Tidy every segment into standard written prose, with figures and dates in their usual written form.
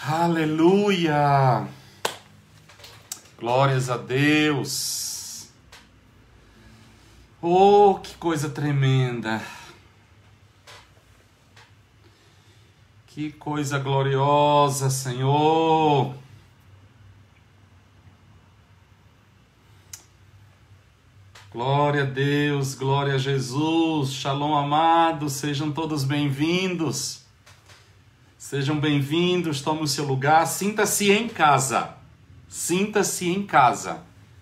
Aleluia! Glórias a Deus! Oh, que coisa tremenda! Que coisa gloriosa, Senhor! Glória a Deus, glória a Jesus, Shalom amados, sejam todos bem-vindos. Sejam bem-vindos, tome o seu lugar, sinta-se em casa. Sinta-se em casa.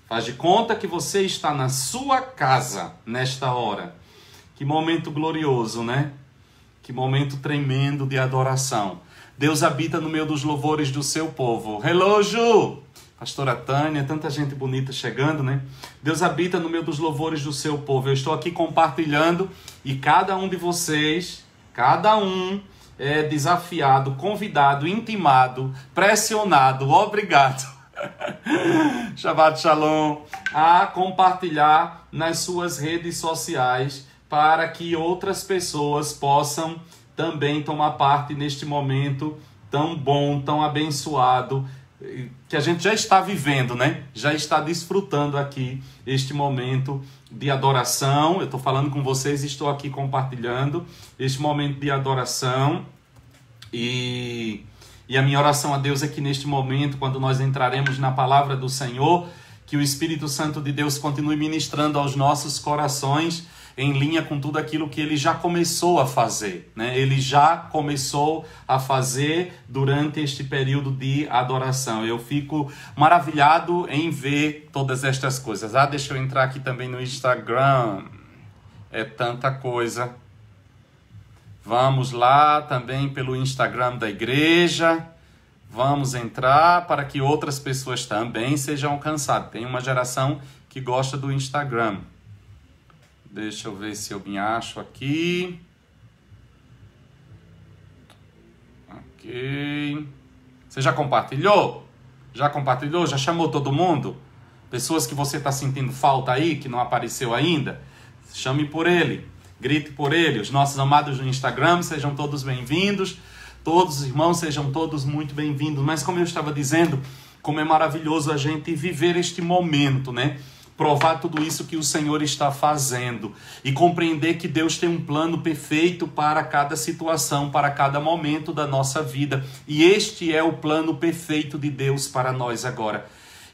Faz de conta que você está na sua casa nesta hora. Que momento glorioso, né? Que momento tremendo de adoração. Deus habita no meio dos louvores do seu povo. Hello, Ju! Pastora Tânia, tanta gente bonita chegando, né? Deus habita no meio dos louvores do seu povo. Eu estou aqui compartilhando e cada um de vocês, cada um é desafiado, convidado, intimado, pressionado, obrigado. Shabbat Shalom. A compartilhar nas suas redes sociais para que outras pessoas possam também tomar parte neste momento tão bom, tão abençoado, que a gente já está vivendo, né? Já está desfrutando aqui este momento de adoração. Eu estou falando com vocês, estou aqui compartilhando este momento de adoração. E a minha oração a Deus é que neste momento, quando nós entraremos na palavra do Senhor, que o Espírito Santo de Deus continue ministrando aos nossos corações em linha com tudo aquilo que Ele já começou a fazer, né? Ele já começou a fazer durante este período de adoração. Eu fico maravilhado em ver todas estas coisas. Deixa eu entrar aqui também no Instagram. É tanta coisa. Vamos lá também pelo Instagram da igreja. Vamos entrar para que outras pessoas também sejam alcançadas. Tem uma geração que gosta do Instagram. Deixa eu ver se eu me acho aqui. Ok. Você já compartilhou? Já compartilhou? Já chamou todo mundo? Pessoas que você está sentindo falta aí, que não apareceu ainda? Chame por ele. Grite por ele. Os nossos amados no Instagram, sejam todos bem-vindos. Todos os irmãos, sejam todos muito bem-vindos. Mas como eu estava dizendo, como é maravilhoso a gente viver este momento, né? Provar tudo isso que o Senhor está fazendo e compreender que Deus tem um plano perfeito para cada situação, para cada momento da nossa vida. E este é o plano perfeito de Deus para nós agora.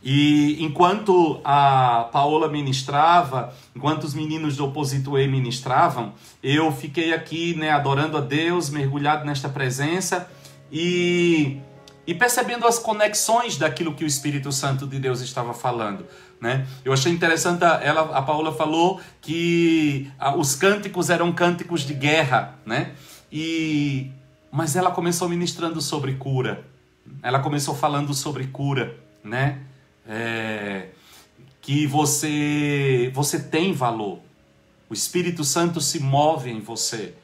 E enquanto a Paola ministrava, enquanto os meninos do Oposito E ministravam, eu fiquei aqui, né, adorando a Deus, mergulhado nesta presença e percebendo as conexões daquilo que o Espírito Santo de Deus estava falando, né? Eu achei interessante, a Paola falou que os cânticos eram cânticos de guerra, né? Mas ela começou ministrando sobre cura. Ela começou falando sobre cura, né? Que você tem valor. O Espírito Santo se move em você.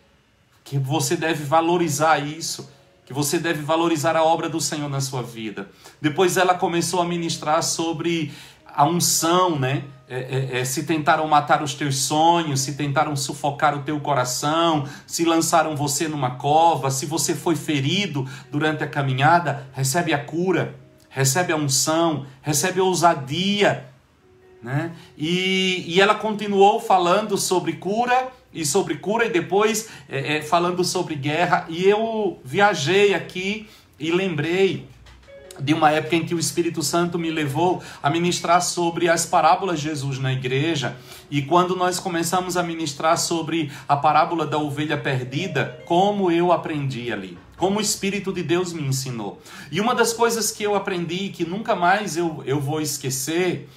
Que você deve valorizar isso. Que você deve valorizar a obra do Senhor na sua vida. Depois ela começou a ministrar sobre a unção, né? Se tentaram matar os teus sonhos, se tentaram sufocar o teu coração, se lançaram você numa cova, se você foi ferido durante a caminhada, recebe a cura, recebe a unção, recebe a ousadia, né? E ela continuou falando sobre cura, e depois falando sobre guerra. E eu viajei aqui e lembrei de uma época em que o Espírito Santo me levou a ministrar sobre as parábolas de Jesus na igreja. E quando nós começamos a ministrar sobre a parábola da ovelha perdida, como eu aprendi ali, como o Espírito de Deus me ensinou. E uma das coisas que eu aprendi, que nunca mais eu vou esquecer,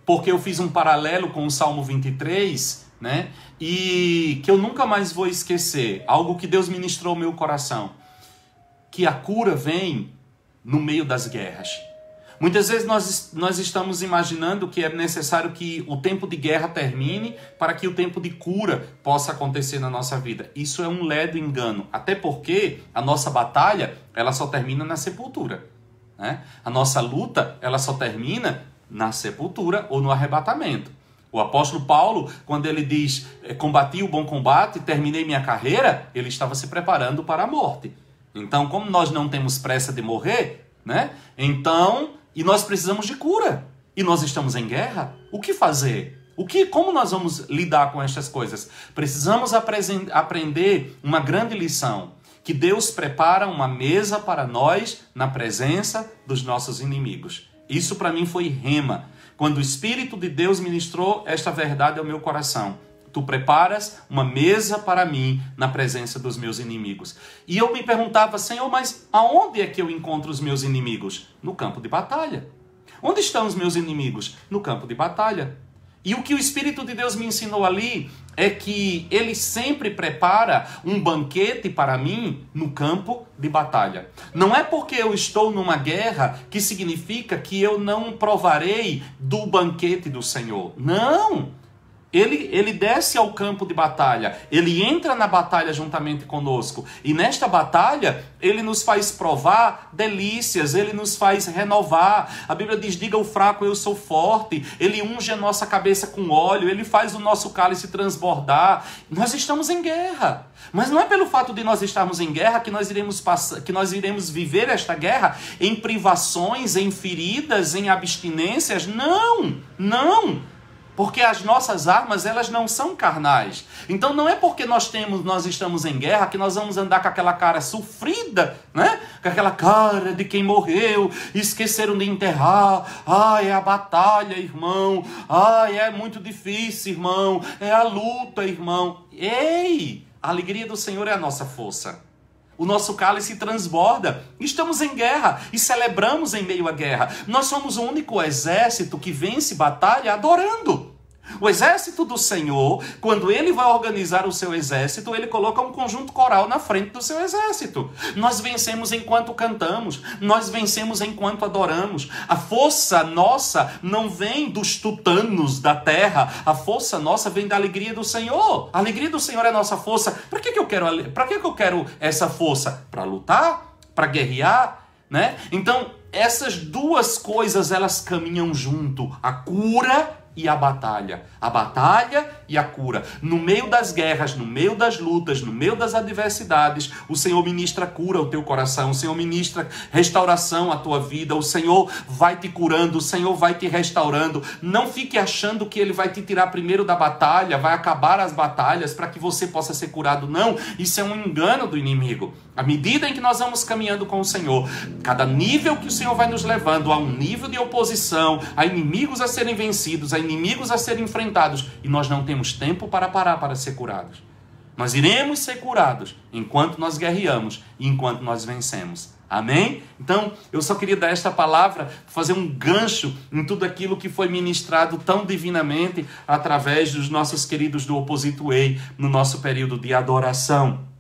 porque eu fiz um paralelo com o Salmo 23, né? E que eu nunca mais vou esquecer, algo que Deus ministrou ao meu coração, que a cura vem no meio das guerras. Muitas vezes nós estamos imaginando que é necessário que o tempo de guerra termine para que o tempo de cura possa acontecer na nossa vida. Isso é um ledo engano, até porque a nossa batalha, ela só termina na sepultura, né? A nossa luta, ela só termina na sepultura ou no arrebatamento. O apóstolo Paulo, quando ele diz, combati o bom combate, terminei minha carreira, ele estava se preparando para a morte. Então, como nós não temos pressa de morrer, né? Então, e nós precisamos de cura. E nós estamos em guerra. O que fazer? Como nós vamos lidar com estas coisas? Precisamos aprender uma grande lição. Que Deus prepara uma mesa para nós na presença dos nossos inimigos. Isso para mim foi rema. Quando o Espírito de Deus ministrou esta verdade ao meu coração. Tu preparas uma mesa para mim na presença dos meus inimigos. E eu me perguntava, Senhor, mas aonde é que eu encontro os meus inimigos? No campo de batalha. Onde estão os meus inimigos? No campo de batalha. E o que o Espírito de Deus me ensinou ali é que Ele sempre prepara um banquete para mim no campo de batalha. Não é porque eu estou numa guerra que significa que eu não provarei do banquete do Senhor. Não! Ele desce ao campo de batalha, ele entra na batalha juntamente conosco. E nesta batalha, ele nos faz provar delícias, ele nos faz renovar. A Bíblia diz, diga ao fraco, eu sou forte. Ele unge a nossa cabeça com óleo, ele faz o nosso cálice transbordar. Nós estamos em guerra. Mas não é pelo fato de nós estarmos em guerra que nós iremos viver esta guerra em privações, em feridas, em abstinências. Não, não. Porque as nossas armas, elas não são carnais. Então não é porque nós estamos em guerra que nós vamos andar com aquela cara sofrida, né? Com aquela cara de quem morreu, esqueceram de enterrar. Ai, é a batalha, irmão. Ai, é muito difícil, irmão. É a luta, irmão. Ei, a alegria do Senhor é a nossa força. O nosso cálice transborda. Estamos em guerra e celebramos em meio à guerra. Nós somos o único exército que vence batalha adorando. O exército do Senhor, quando ele vai organizar o seu exército, ele coloca um conjunto coral na frente do seu exército. Nós vencemos enquanto cantamos, nós vencemos enquanto adoramos. A força nossa não vem dos tutanos da terra, a força nossa vem da alegria do Senhor. A alegria do Senhor é a nossa força. Para que eu quero essa força? Para lutar? Para guerrear? Né? Então, essas duas coisas, elas caminham junto. A cura e a batalha e a cura. No meio das guerras, no meio das lutas, no meio das adversidades, o Senhor ministra cura ao teu coração, o Senhor ministra restauração à tua vida, o Senhor vai te curando, o Senhor vai te restaurando. Não fique achando que Ele vai te tirar primeiro da batalha, vai acabar as batalhas para que você possa ser curado. Não, isso é um engano do inimigo. À medida em que nós vamos caminhando com o Senhor, cada nível que o Senhor vai nos levando a um nível de oposição, a inimigos a serem vencidos, a inimigos a serem enfrentados, e nós não temos tempo para parar para ser curados. Nós iremos ser curados enquanto nós guerreamos e enquanto nós vencemos. Amém? Então, eu só queria dar esta palavra, fazer um gancho em tudo aquilo que foi ministrado tão divinamente através dos nossos queridos do Opposite Way no nosso período de adoração.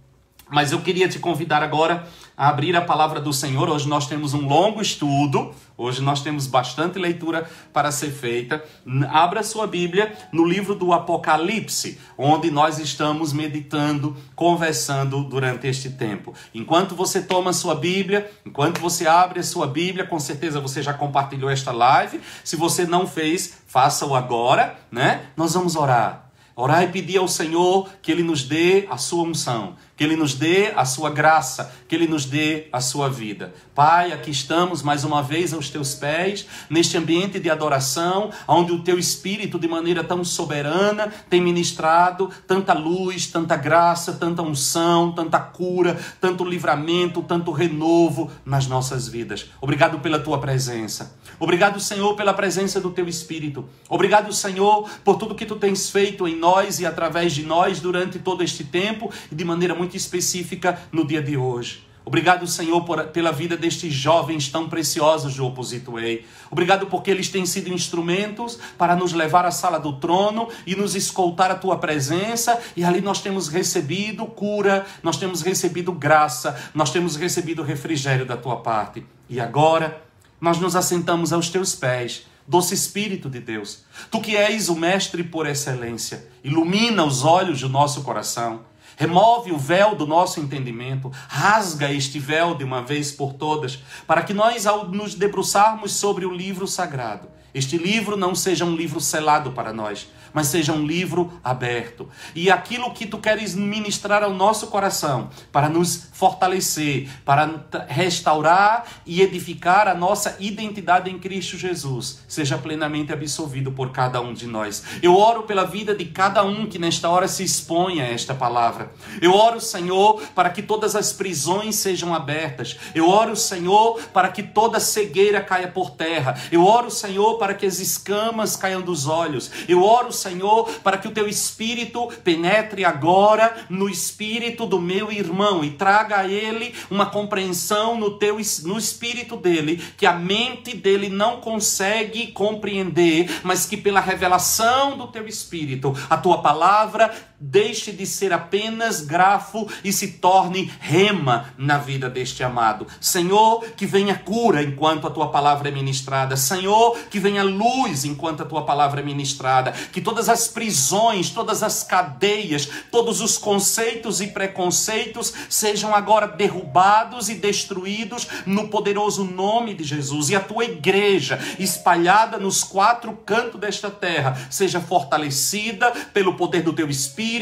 Mas eu queria te convidar agora a abrir a palavra do Senhor. Hoje nós temos um longo estudo, hoje nós temos bastante leitura para ser feita. Abra sua Bíblia no livro do Apocalipse, onde nós estamos meditando, conversando durante este tempo. Enquanto você toma a sua Bíblia, enquanto você abre a sua Bíblia, com certeza você já compartilhou esta live. Se você não fez, faça-o agora, né? Nós vamos orar. Orar e pedir ao Senhor que Ele nos dê a sua unção, que Ele nos dê a sua graça, que Ele nos dê a sua vida. Pai, aqui estamos mais uma vez aos Teus pés, neste ambiente de adoração, onde o Teu Espírito, de maneira tão soberana, tem ministrado tanta luz, tanta graça, tanta unção, tanta cura, tanto livramento, tanto renovo nas nossas vidas. Obrigado pela Tua presença. Obrigado, Senhor, pela presença do Teu Espírito. Obrigado, Senhor, por tudo que Tu tens feito em nós e através de nós durante todo este tempo e de maneira muito específica no dia de hoje. Obrigado, Senhor, pela vida destes jovens tão preciosos do Opposite Way. Obrigado porque eles têm sido instrumentos para nos levar à sala do trono e nos escoltar a Tua presença. E ali nós temos recebido cura, nós temos recebido graça, nós temos recebido refrigério da Tua parte. E agora nós nos assentamos aos Teus pés. Doce Espírito de Deus, Tu que és o Mestre por excelência, ilumina os olhos do nosso coração, remove o véu do nosso entendimento, rasga este véu de uma vez por todas, para que nós, ao nos debruçarmos sobre o livro sagrado, este livro não seja um livro selado para nós, mas seja um livro aberto. E aquilo que tu queres ministrar ao nosso coração, para nos fortalecer, para restaurar e edificar a nossa identidade em Cristo Jesus, seja plenamente absolvido por cada um de nós. Eu oro pela vida de cada um que nesta hora se expõe a esta palavra. Eu oro, Senhor, para que todas as prisões sejam abertas. Eu oro, Senhor, para que toda cegueira caia por terra. Eu oro, Senhor, para que as escamas caiam dos olhos. Eu oro, Senhor, para que o teu Espírito penetre agora no espírito do meu irmão e traga a ele uma compreensão no espírito dele, que a mente dele não consegue compreender, mas que pela revelação do teu Espírito, a tua palavra deixe de ser apenas grafo e se torne rema na vida deste amado. Senhor, que venha cura enquanto a tua palavra é ministrada. Senhor, que venha luz enquanto a tua palavra é ministrada. Que todas as prisões, todas as cadeias, todos os conceitos e preconceitos sejam agora derrubados e destruídos no poderoso nome de Jesus. E a tua igreja, espalhada nos 4 cantos desta terra, seja fortalecida pelo poder do teu Espírito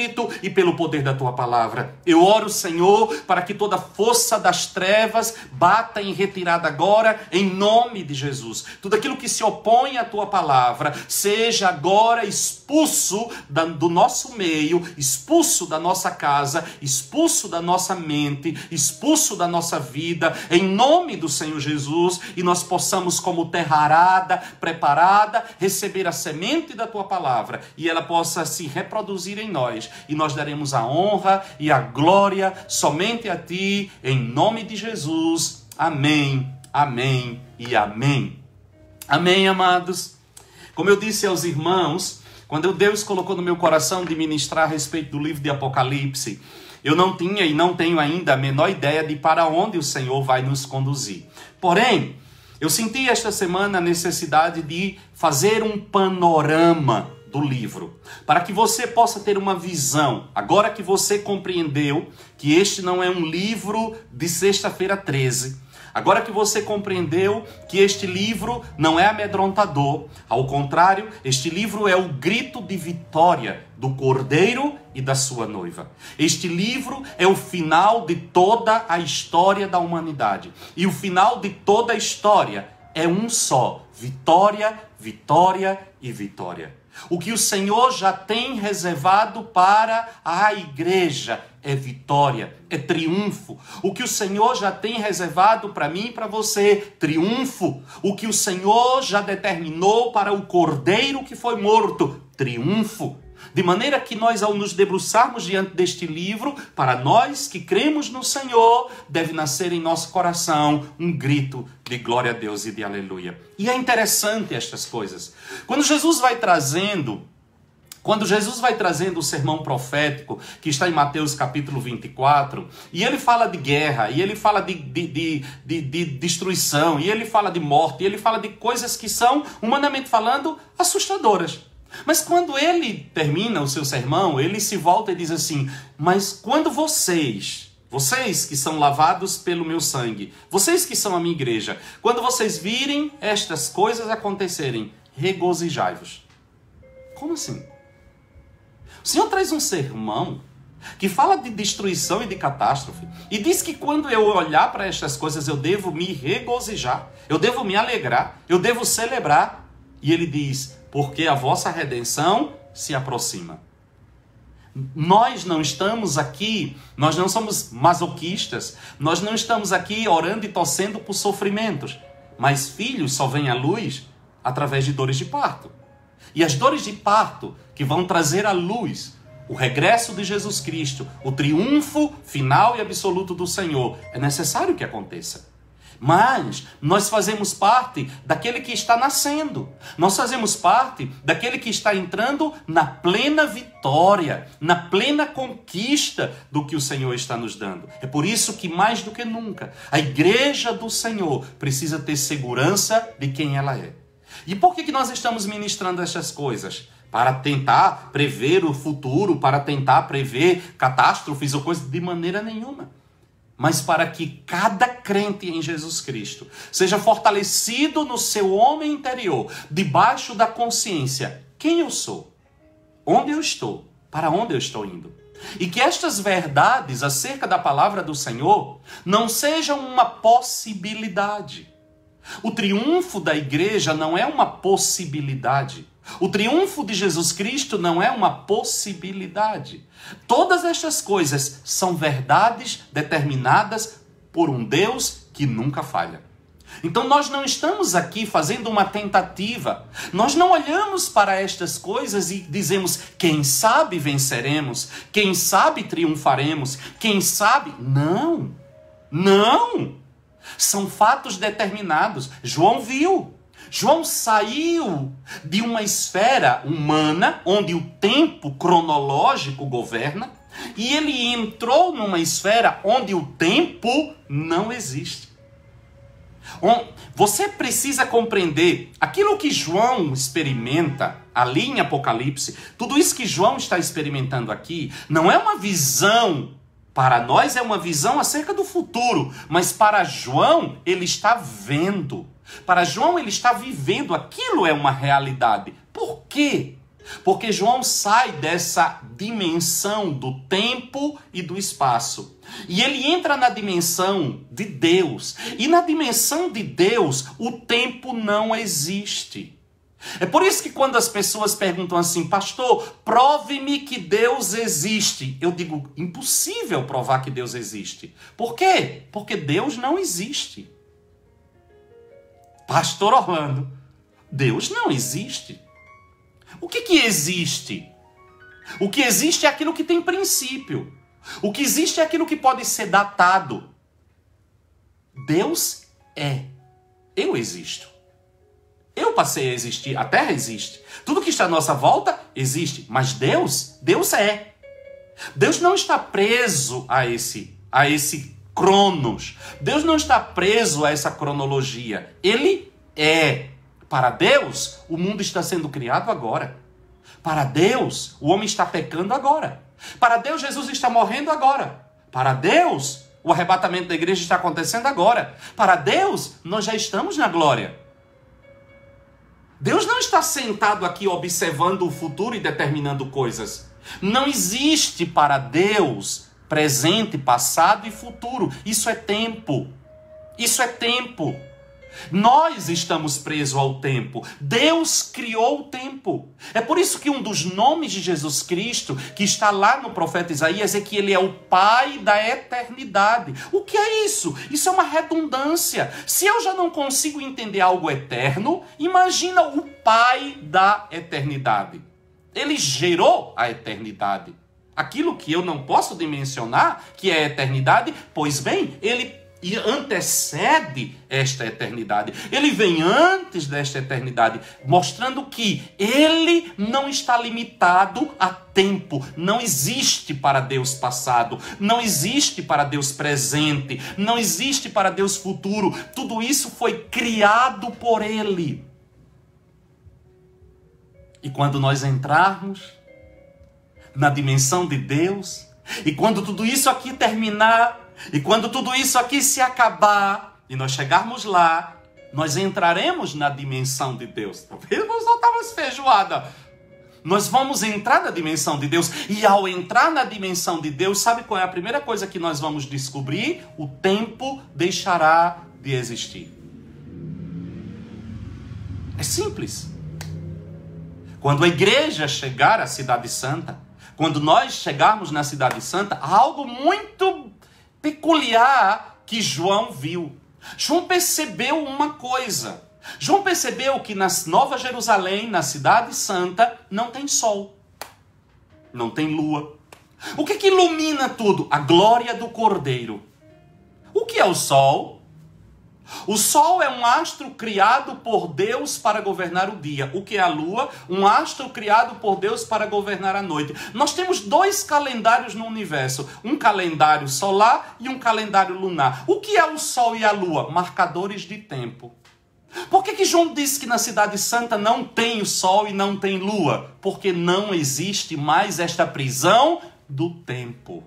e pelo poder da tua palavra. Eu oro, Senhor, para que toda força das trevas bata em retirada agora, em nome de Jesus. Tudo aquilo que se opõe à tua palavra, seja agora expulso do nosso meio, expulso da nossa casa, expulso da nossa mente, expulso da nossa vida, em nome do Senhor Jesus, e nós possamos, como terra arada, preparada, receber a semente da tua palavra, e ela possa se reproduzir em nós, e nós daremos a honra e a glória somente a ti, em nome de Jesus. Amém, amém e amém. Amém, amados. Como eu disse aos irmãos, quando Deus colocou no meu coração de ministrar a respeito do livro de Apocalipse, eu não tinha e não tenho ainda a menor ideia de para onde o Senhor vai nos conduzir. Porém, eu senti esta semana a necessidade de fazer um panorama do livro, para que você possa ter uma visão, agora que você compreendeu que este não é um livro de sexta-feira 13, agora que você compreendeu que este livro não é amedrontador, ao contrário, este livro é o grito de vitória do Cordeiro e da sua noiva. Este livro é o final de toda a história da humanidade, e o final de toda a história é um só: vitória, vitória e vitória. O que o Senhor já tem reservado para a igreja é vitória, é triunfo. O que o Senhor já tem reservado para mim e para você, triunfo. O que o Senhor já determinou para o Cordeiro que foi morto, triunfo. De maneira que nós, ao nos debruçarmos diante deste livro, para nós que cremos no Senhor, deve nascer em nosso coração um grito de glória a Deus e de aleluia. E é interessante estas coisas. Quando Jesus vai trazendo o sermão profético, que está em Mateus capítulo 24, e ele fala de guerra, e ele fala de destruição, e ele fala de morte, e ele fala de coisas que são, humanamente falando, assustadoras. Mas quando ele termina o seu sermão, ele se volta e diz assim: mas quando vocês que são lavados pelo meu sangue, vocês que são a minha igreja, quando vocês virem estas coisas acontecerem, regozijai-vos. Como assim? O Senhor traz um sermão que fala de destruição e de catástrofe, e diz que quando eu olhar para estas coisas eu devo me regozijar, eu devo me alegrar, eu devo celebrar. E ele diz: porque a vossa redenção se aproxima. Nós não estamos aqui, nós não somos masoquistas, nós não estamos aqui orando e torcendo por sofrimentos, mas filhos só vêm à luz através de dores de parto. E as dores de parto que vão trazer à luz o regresso de Jesus Cristo, o triunfo final e absoluto do Senhor, é necessário que aconteça. Mas nós fazemos parte daquele que está nascendo. Nós fazemos parte daquele que está entrando na plena vitória, na plena conquista do que o Senhor está nos dando. É por isso que, mais do que nunca, a igreja do Senhor precisa ter segurança de quem ela é. E por que nós estamos ministrando essas coisas? Para tentar prever o futuro, para tentar prever catástrofes ou coisas? De maneira nenhuma. Mas para que cada crente em Jesus Cristo seja fortalecido no seu homem interior, debaixo da consciência: quem eu sou? onde eu estou, para onde eu estou indo. E que estas verdades acerca da palavra do Senhor não sejam uma possibilidade. O triunfo da igreja não é uma possibilidade. O triunfo de Jesus Cristo não é uma possibilidade. Todas estas coisas são verdades determinadas por um Deus que nunca falha. Então nós não estamos aqui fazendo uma tentativa. Nós não olhamos para estas coisas e dizemos, quem sabe venceremos, quem sabe triunfaremos, quem sabe... Não, não. São fatos determinados. João viu. João saiu de uma esfera humana, onde o tempo cronológico governa, e ele entrou numa esfera onde o tempo não existe. Você precisa compreender aquilo que João experimenta ali em Apocalipse. Tudo isso que João está experimentando aqui não é uma visão, para nós é uma visão acerca do futuro, mas para João ele está vendo. Para João ele está vivendo, aquilo é uma realidade. Por quê? Porque João sai dessa dimensão do tempo e do espaço. E ele entra na dimensão de Deus. E na dimensão de Deus, o tempo não existe. É por isso que quando as pessoas perguntam assim, pastor, prove-me que Deus existe. Eu digo, impossível provar que Deus existe. Por quê? Porque Deus não existe. Pastor Orlando, Deus não existe. O que existe? O que existe é aquilo que tem princípio. O que existe é aquilo que pode ser datado. Deus é. Eu existo. Eu passei a existir. A Terra existe. Tudo que está à nossa volta existe. Mas Deus é. Deus não está preso a esse cronos. Deus não está preso a essa cronologia. Ele é. Para Deus, o mundo está sendo criado agora. Para Deus, o homem está pecando agora. Para Deus, Jesus está morrendo agora. Para Deus, o arrebatamento da igreja está acontecendo agora. Para Deus, nós já estamos na glória. Deus não está sentado aqui observando o futuro e determinando coisas. Não existe para Deus presente, passado e futuro. Isso é tempo. Isso é tempo. Nós estamos presos ao tempo. Deus criou o tempo. É por isso que um dos nomes de Jesus Cristo, que está lá no profeta Isaías, é que ele é o Pai da eternidade. O que é isso? Isso é uma redundância. Se eu já não consigo entender algo eterno, imagina o Pai da eternidade. Ele gerou a eternidade. Aquilo que eu não posso dimensionar, que é a eternidade, pois bem, ele antecede esta eternidade. Ele vem antes desta eternidade, mostrando que ele não está limitado a tempo. Não existe para Deus passado, não existe para Deus presente, não existe para Deus futuro. Tudo isso foi criado por ele. E quando nós entrarmos na dimensão de Deus, e quando tudo isso aqui terminar, e quando tudo isso aqui se acabar, e nós chegarmos lá, nós entraremos na dimensão de Deus. Talvez nós não estávamos feijoada. Nós vamos entrar na dimensão de Deus. E ao entrar na dimensão de Deus, sabe qual é a primeira coisa que nós vamos descobrir? O tempo deixará de existir. É simples. Quando a igreja chegar à Cidade Santa, quando nós chegarmos na Cidade Santa, há algo muito peculiar que João viu. João percebeu uma coisa. João percebeu que na Nova Jerusalém, na Cidade Santa, não tem sol. Não tem lua. O que ilumina tudo? A glória do Cordeiro. O que é o sol? O sol é um astro criado por Deus para governar o dia. O que é a lua? Um astro criado por Deus para governar a noite. Nós temos dois calendários no universo. Um calendário solar e um calendário lunar. O que é o sol e a lua? Marcadores de tempo. Por que João disse que na Cidade Santa não tem o sol e não tem lua? Porque não existe mais esta prisão do tempo.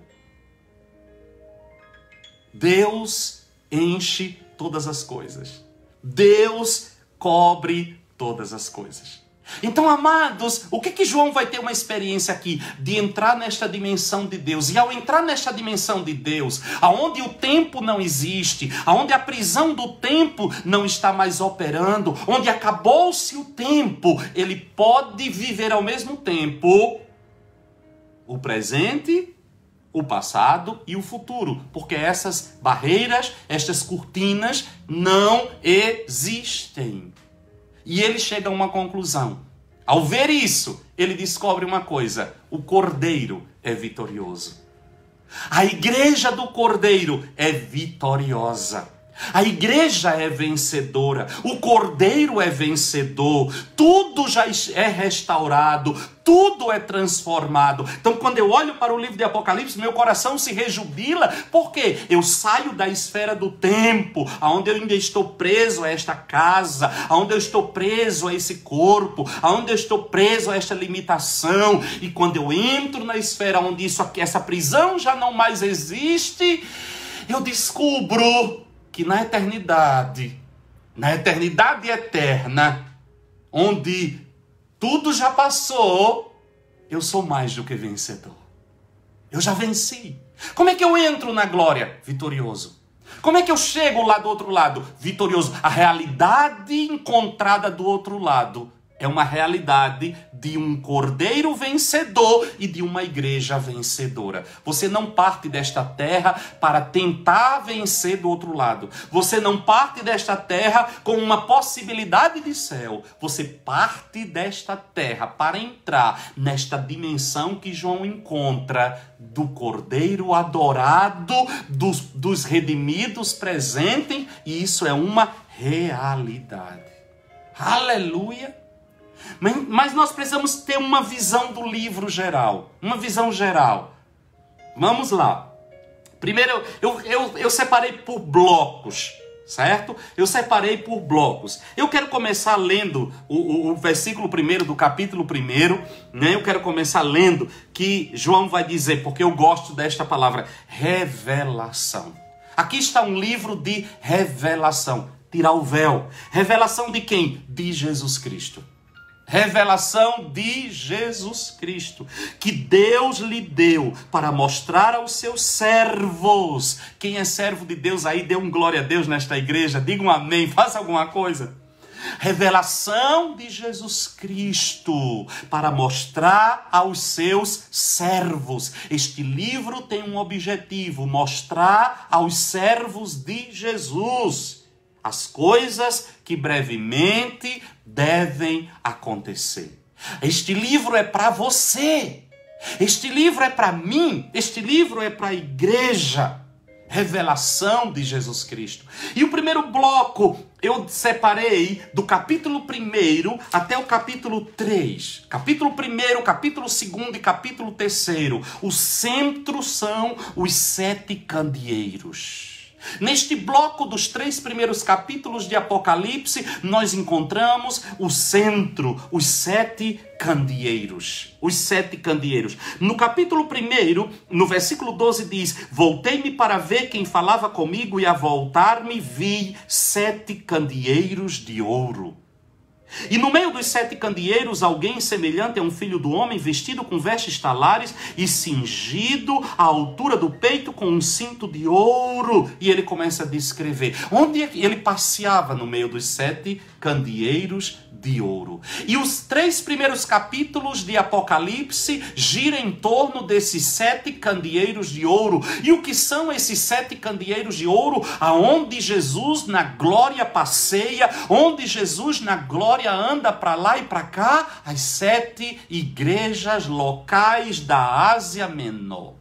Deus enche todas as coisas. Deus cobre todas as coisas. Então, amados, o que João vai ter uma experiência aqui? De entrar nesta dimensão de Deus. E ao entrar nesta dimensão de Deus, aonde o tempo não existe, aonde a prisão do tempo não está mais operando, onde acabou-se o tempo, ele pode viver ao mesmo tempo o presente, o passado e o futuro. Porque essas barreiras, estas cortinas não existem. E ele chega a uma conclusão. Ao ver isso, ele descobre uma coisa: o Cordeiro é vitorioso. A igreja do Cordeiro é vitoriosa. A igreja é vencedora. O Cordeiro é vencedor. Tudo já é restaurado. Tudo é transformado. Então, quando eu olho para o livro de Apocalipse, meu coração se rejubila. Por quê? Eu saio da esfera do tempo, onde eu ainda estou preso a esta casa, onde eu estou preso a esse corpo, onde eu estou preso a esta limitação. E quando eu entro na esfera onde essa prisão já não mais existe, eu descubro que na eternidade eterna, onde tudo já passou, eu sou mais do que vencedor. Eu já venci. Como é que eu entro na glória? Vitorioso. Como é que eu chego lá do outro lado? Vitorioso. A realidade encontrada do outro lado é uma realidade de um cordeiro vencedor e de uma igreja vencedora. Você não parte desta terra para tentar vencer do outro lado. Você não parte desta terra com uma possibilidade de céu. Você parte desta terra para entrar nesta dimensão que João encontra do cordeiro adorado, dos redimidos presentes, e isso é uma realidade. Aleluia! Mas nós precisamos ter uma visão do livro geral. Uma visão geral. Vamos lá. Primeiro, eu separei por blocos, certo? Eu separei por blocos. Eu quero começar lendo o versículo 1 do capítulo 1. Né? Eu quero começar lendo que João vai dizer, porque eu gosto desta palavra, revelação. Aqui está um livro de revelação. Tirar o véu. Revelação de quem? De Jesus Cristo. Revelação de Jesus Cristo, que Deus lhe deu para mostrar aos seus servos. Quem é servo de Deus aí, dê um glória a Deus nesta igreja, diga um amém, faça alguma coisa. Revelação de Jesus Cristo para mostrar aos seus servos. Este livro tem um objetivo: mostrar aos servos de Jesus as coisas que brevemente devem acontecer. Este livro é para você. Este livro é para mim. Este livro é para a igreja. Revelação de Jesus Cristo. E o primeiro bloco eu separei do capítulo 1 até o capítulo 3. Capítulo 1, capítulo 2 e capítulo 3. O centro são os 7 candeeiros. Neste bloco dos 3 primeiros capítulos de Apocalipse, nós encontramos o centro, os 7 candeeiros. Os 7 candeeiros. No capítulo 1, no versículo 12 diz: voltei-me para ver quem falava comigo, e a voltar-me vi 7 candeeiros de ouro. E no meio dos 7 candeeiros, alguém semelhante a um filho do homem, vestido com vestes talares e cingido à altura do peito com um cinto de ouro. E ele começa a descrever onde ele passeava no meio dos 7 candeeiros de ouro. E os 3 primeiros capítulos de Apocalipse giram em torno desses 7 candeeiros de ouro. E o que são esses 7 candeeiros de ouro? Aonde Jesus na glória passeia, onde Jesus na glória anda para lá e para cá, as 7 igrejas locais da Ásia Menor.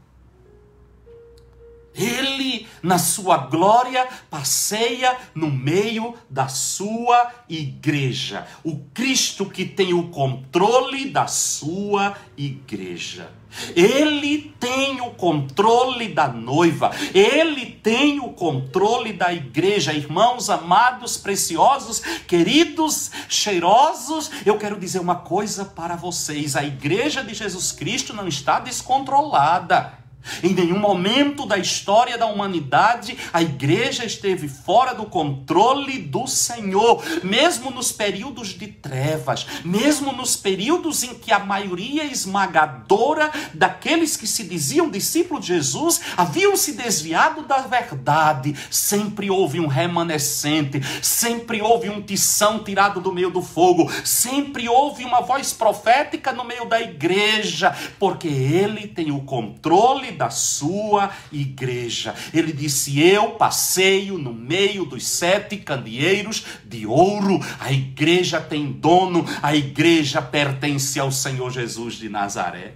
Ele, na sua glória, passeia no meio da sua igreja. O Cristo que tem o controle da sua igreja. Ele tem o controle da noiva. Ele tem o controle da igreja. Irmãos amados, preciosos, queridos, cheirosos, eu quero dizer uma coisa para vocês. A igreja de Jesus Cristo não está descontrolada. Em nenhum momento da história da humanidade a igreja esteve fora do controle do Senhor. Mesmo nos períodos de trevas, mesmo nos períodos em que a maioria esmagadora daqueles que se diziam discípulos de Jesus haviam se desviado da verdade, sempre houve um remanescente, sempre houve um tição tirado do meio do fogo, sempre houve uma voz profética no meio da igreja, porque ele tem o controle da sua igreja. Ele disse: eu passeio no meio dos 7 candeeiros de ouro. A igreja tem dono, a igreja pertence ao Senhor Jesus de Nazaré.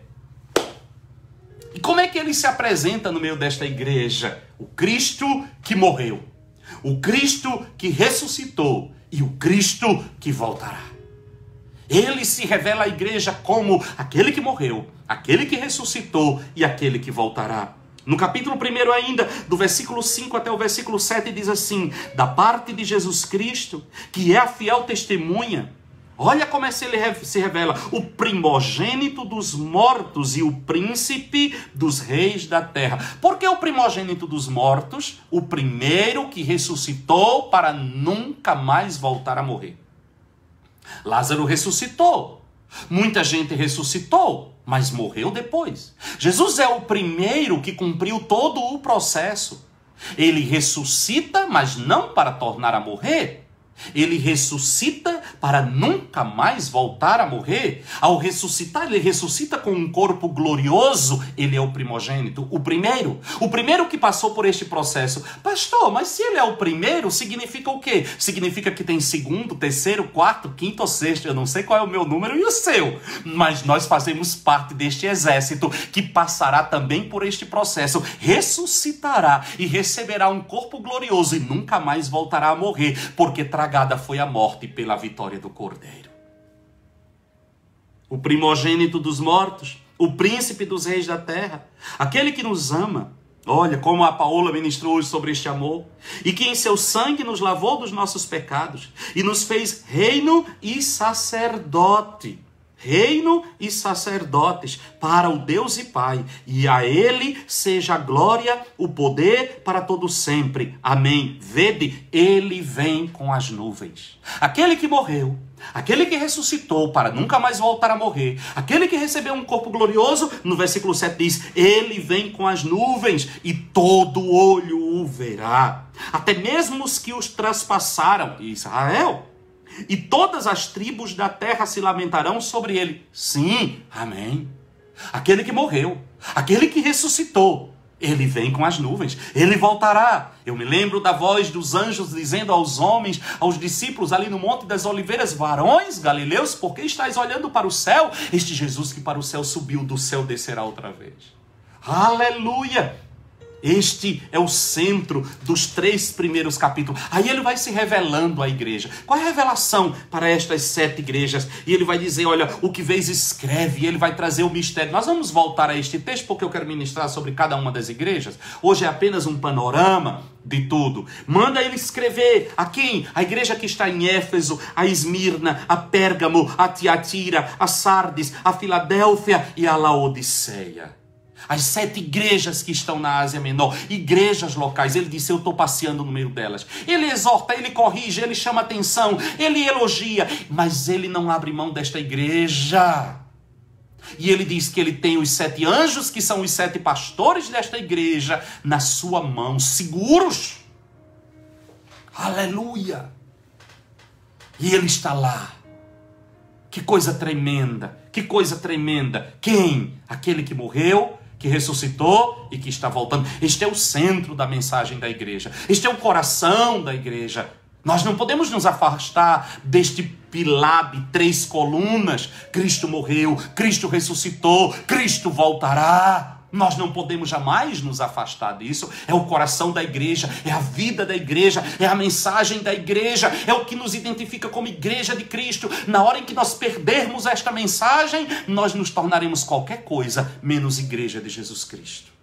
E como é que ele se apresenta no meio desta igreja? O Cristo que morreu, o Cristo que ressuscitou e o Cristo que voltará. Ele se revela à igreja como aquele que morreu, aquele que ressuscitou e aquele que voltará. No capítulo 1 ainda, do versículo 5 até o versículo 7, diz assim: da parte de Jesus Cristo, que é a fiel testemunha. Olha como é que ele se revela: o primogênito dos mortos e o príncipe dos reis da terra. Por que o primogênito dos mortos? O primeiro que ressuscitou para nunca mais voltar a morrer. Lázaro ressuscitou. Muita gente ressuscitou, mas morreu depois. Jesus é o primeiro que cumpriu todo o processo. Ele ressuscita, mas não para tornar a morrer. Ele ressuscita para nunca mais voltar a morrer. Ao ressuscitar, ele ressuscita com um corpo glorioso. Ele é o primogênito, o primeiro que passou por este processo. Pastor, mas se ele é o primeiro, significa o quê? Significa que tem segundo, terceiro, quarto, quinto ou sexto. Eu não sei qual é o meu número e o seu, mas nós fazemos parte deste exército que passará também por este processo, ressuscitará e receberá um corpo glorioso e nunca mais voltará a morrer, porque tragada foi a morte pela vitória do Cordeiro. O primogênito dos mortos, o príncipe dos reis da terra, aquele que nos ama. Olha como a Paola ministrou hoje sobre este amor. E que em seu sangue nos lavou dos nossos pecados e nos fez reino e sacerdote. Reino e sacerdotes para o Deus e Pai, e a ele seja a glória, o poder para todo sempre. Amém. Vede, ele vem com as nuvens. Aquele que morreu, aquele que ressuscitou para nunca mais voltar a morrer, aquele que recebeu um corpo glorioso, no versículo 7 diz: ele vem com as nuvens e todo olho o verá, até mesmo os que os traspassaram, Israel. E todas as tribos da terra se lamentarão sobre ele. Sim, amém. Aquele que morreu, aquele que ressuscitou, ele vem com as nuvens, ele voltará. Eu me lembro da voz dos anjos dizendo aos homens, aos discípulos ali no Monte das Oliveiras: varões galileus, por que estáis olhando para o céu? Este Jesus que para o céu subiu, do céu descerá outra vez. Aleluia! Este é o centro dos 3 primeiros capítulos. Aí ele vai se revelando à igreja. Qual é a revelação para estas 7 igrejas? E ele vai dizer: olha, o que vês escreve. E ele vai trazer o mistério. Nós vamos voltar a este texto porque eu quero ministrar sobre cada uma das igrejas. Hoje é apenas um panorama de tudo. Manda ele escrever a quem? A igreja que está em Éfeso, a Esmirna, a Pérgamo, a Tiatira, a Sardes, a Filadélfia e a Laodiceia. As 7 igrejas que estão na Ásia Menor, igrejas locais. Ele disse: eu estou passeando no meio delas. Ele exorta, ele corrige, ele chama atenção, ele elogia, mas ele não abre mão desta igreja. E ele diz que ele tem os 7 anjos, que são os 7 pastores desta igreja, na sua mão, seguros. Aleluia! E ele está lá. Que coisa tremenda, que coisa tremenda. Quem? Aquele que morreu, que ressuscitou e que está voltando. Este é o centro da mensagem da igreja. Este é o coração da igreja. Nós não podemos nos afastar deste pilar de 3 colunas. Cristo morreu, Cristo ressuscitou, Cristo voltará. Nós não podemos jamais nos afastar disso. É o coração da igreja, é a vida da igreja, é a mensagem da igreja, é o que nos identifica como igreja de Cristo. Na hora em que nós perdermos esta mensagem, nós nos tornaremos qualquer coisa menos igreja de Jesus Cristo.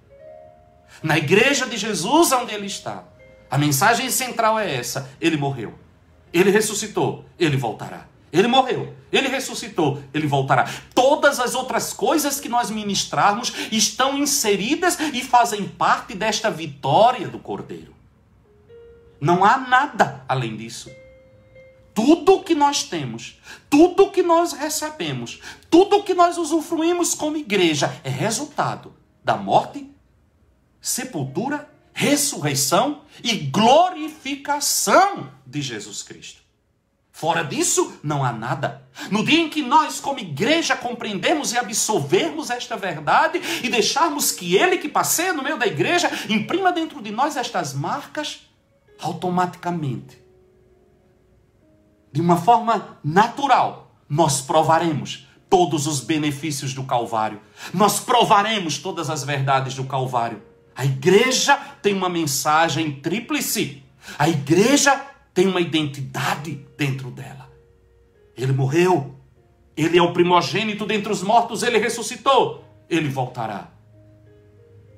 Na igreja de Jesus, onde ele está, a mensagem central é essa: ele morreu, ele ressuscitou, ele voltará. Ele morreu, ele ressuscitou, ele voltará. Todas as outras coisas que nós ministrarmos estão inseridas e fazem parte desta vitória do Cordeiro. Não há nada além disso. Tudo que nós temos, tudo que nós recebemos, tudo que nós usufruímos como igreja é resultado da morte, sepultura, ressurreição e glorificação de Jesus Cristo. Fora disso, não há nada. No dia em que nós, como igreja, compreendemos e absorvermos esta verdade e deixarmos que Ele que passeia no meio da igreja imprima dentro de nós estas marcas, automaticamente, de uma forma natural, nós provaremos todos os benefícios do Calvário. Nós provaremos todas as verdades do Calvário. A igreja tem uma mensagem tríplice. A igreja tem uma identidade dentro dela. Ele morreu. Ele é o primogênito dentre os mortos. Ele ressuscitou. Ele voltará.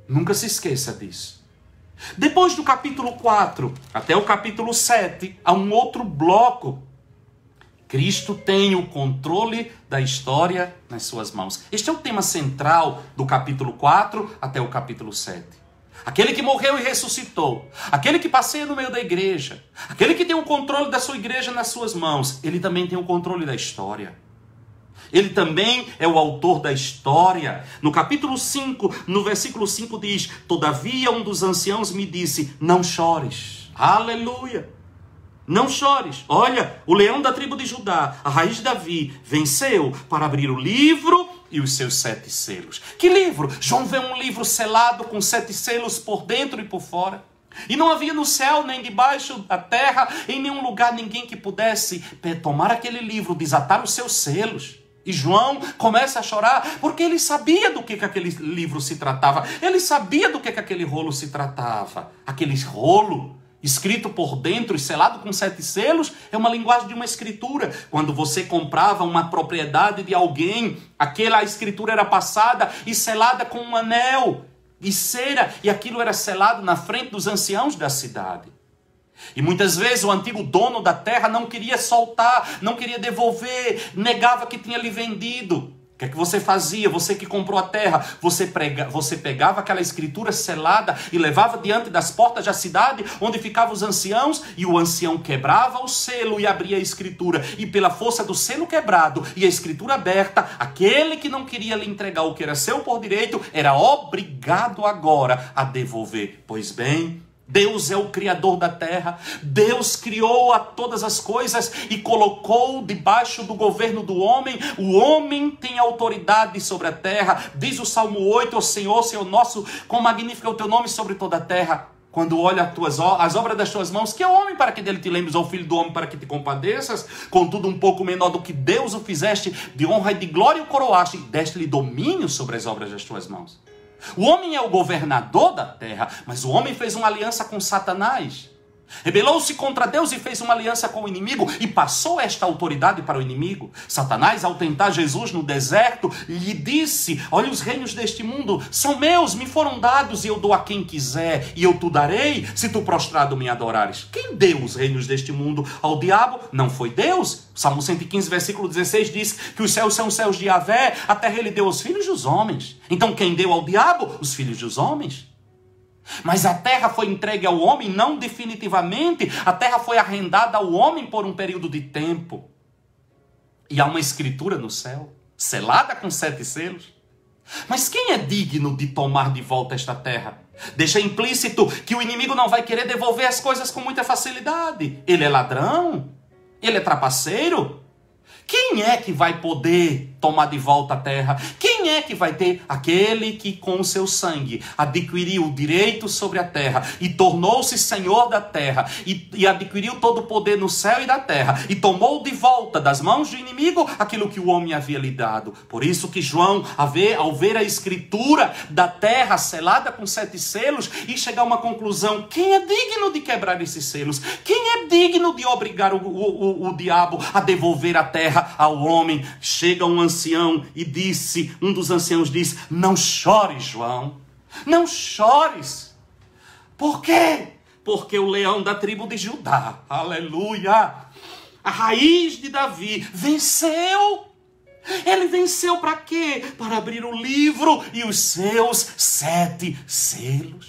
Nunca se esqueça disso. Depois do capítulo 4 até o capítulo 7, há um outro bloco. Cristo tem o controle da história nas suas mãos. Este é o tema central do capítulo 4 até o capítulo 7. Aquele que morreu e ressuscitou, aquele que passeia no meio da igreja, aquele que tem o controle da sua igreja nas suas mãos, ele também tem o controle da história. Ele também é o autor da história. No capítulo 5, no versículo 5 diz: todavia um dos anciãos me disse, não chores. Aleluia! Não chores. Olha, o leão da tribo de Judá, a raiz de Davi, venceu para abrir o livro e os seus 7 selos. Que livro? João vê um livro selado com 7 selos por dentro e por fora. E não havia no céu, nem debaixo da terra, em nenhum lugar, ninguém que pudesse tomar aquele livro, desatar os seus selos. E João começa a chorar porque ele sabia do que aquele livro se tratava. Ele sabia do que aquele rolo se tratava. Aquele rolo escrito por dentro e selado com 7 selos, é uma linguagem de uma escritura. Quando você comprava uma propriedade de alguém, aquela escritura era passada e selada com um anel de cera, e aquilo era selado na frente dos anciãos da cidade. E muitas vezes o antigo dono da terra não queria soltar, não queria devolver, negava que tinha lhe vendido. O que é que você fazia? Você que comprou a terra, você pegava aquela escritura selada e levava diante das portas da cidade, onde ficavam os anciãos, e o ancião quebrava o selo e abria a escritura. E pela força do selo quebrado e a escritura aberta, aquele que não queria lhe entregar o que era seu por direito, era obrigado agora a devolver. Pois bem, Deus é o criador da terra. Deus criou a todas as coisas e colocou debaixo do governo do homem. O homem tem autoridade sobre a terra. Diz o Salmo 8, ó Senhor, Senhor nosso, quão magnífico é o teu nome sobre toda a terra. Quando olha as obras das tuas mãos, que é o homem para que dele te lembres, ou filho do homem para que te compadeças, contudo um pouco menor do que Deus o fizeste, de honra e de glória o coroaste, e deste-lhe domínio sobre as obras das tuas mãos. O homem é o governador da terra, mas o homem fez uma aliança com Satanás. Rebelou-se contra Deus e fez uma aliança com o inimigo e passou esta autoridade para o inimigo. Satanás, ao tentar Jesus no deserto, lhe disse: olha, os reinos deste mundo são meus, me foram dados e eu dou a quem quiser, e eu te darei se tu prostrado me adorares. Quem deu os reinos deste mundo ao diabo? Não foi Deus. Salmo 115, versículo 16 diz que os céus são os céus de Yahvé, a terra ele deu aos filhos dos homens. Então quem deu ao diabo? Os filhos dos homens. Mas a terra foi entregue ao homem não definitivamente. A terra foi arrendada ao homem por um período de tempo. E há uma escritura no céu, selada com 7 selos. Mas quem é digno de tomar de volta esta terra? Deixa implícito que o inimigo não vai querer devolver as coisas com muita facilidade. Ele é ladrão? Ele é trapaceiro? Quem é que vai poder tomar de volta a terra? Quem é que vai ter? Aquele que com o seu sangue adquiriu o direito sobre a terra e tornou-se senhor da terra e adquiriu todo o poder no céu e na terra e tomou de volta das mãos do inimigo aquilo que o homem havia lhe dado. Por isso que João, ao ver a escritura da terra selada com 7 selos, e chegar a uma conclusão: quem é digno de quebrar esses selos? Quem é digno de obrigar o diabo a devolver a terra ao homem? Chega um ancião e disse, um dos anciãos disse: não chores, João, não chores. Por quê? Porque o leão da tribo de Judá, aleluia, a raiz de Davi, venceu. Ele venceu para quê? Para abrir o livro e os seus 7 selos.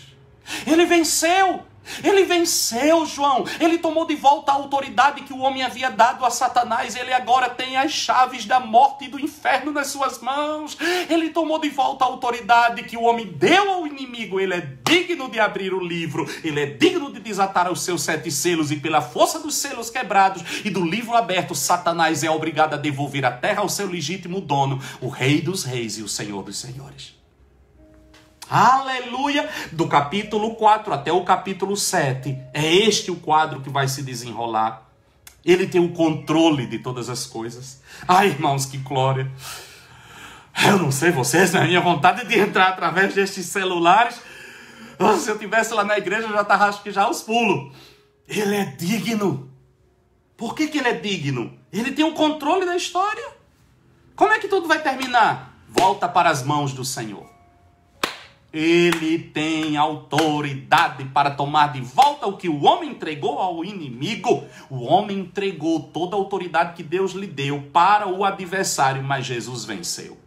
Ele venceu. Ele venceu, João. Ele tomou de volta a autoridade que o homem havia dado a Satanás. Ele agora tem as chaves da morte e do inferno nas suas mãos. Ele tomou de volta a autoridade que o homem deu ao inimigo. Ele é digno de abrir o livro. Ele é digno de desatar os seus 7 selos. E pela força dos selos quebrados e do livro aberto, Satanás é obrigado a devolver a terra ao seu legítimo dono, o Rei dos Reis e o Senhor dos Senhores. Aleluia! Do capítulo 4 até o capítulo 7. É este o quadro que vai se desenrolar. Ele tem o controle de todas as coisas. Ai, irmãos, que glória! Eu não sei vocês, mas a minha vontade de entrar através destes celulares. Se eu estivesse lá na igreja, eu já estava, acho que já aos pulos. Ele é digno. Por que ele é digno? Ele tem o controle da história. Como é que tudo vai terminar? Volta para as mãos do Senhor. Ele tem autoridade para tomar de volta o que o homem entregou ao inimigo. O homem entregou toda a autoridade que Deus lhe deu para o adversário, mas Jesus venceu.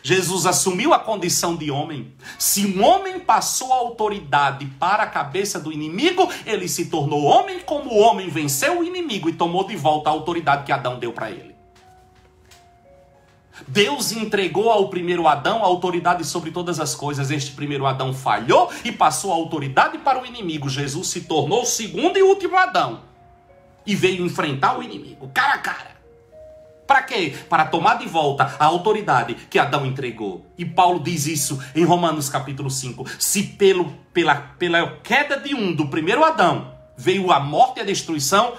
Jesus assumiu a condição de homem. Se um homem passou a autoridade para a cabeça do inimigo, ele se tornou homem, como o homem venceu o inimigo e tomou de volta a autoridade que Adão deu para ele. Deus entregou ao primeiro Adão a autoridade sobre todas as coisas. Este primeiro Adão falhou e passou a autoridade para o inimigo. Jesus se tornou o segundo e último Adão e veio enfrentar o inimigo, cara a cara. Para quê? Para tomar de volta a autoridade que Adão entregou. E Paulo diz isso em Romanos capítulo 5. Se pela queda de do primeiro Adão, veio a morte e a destruição,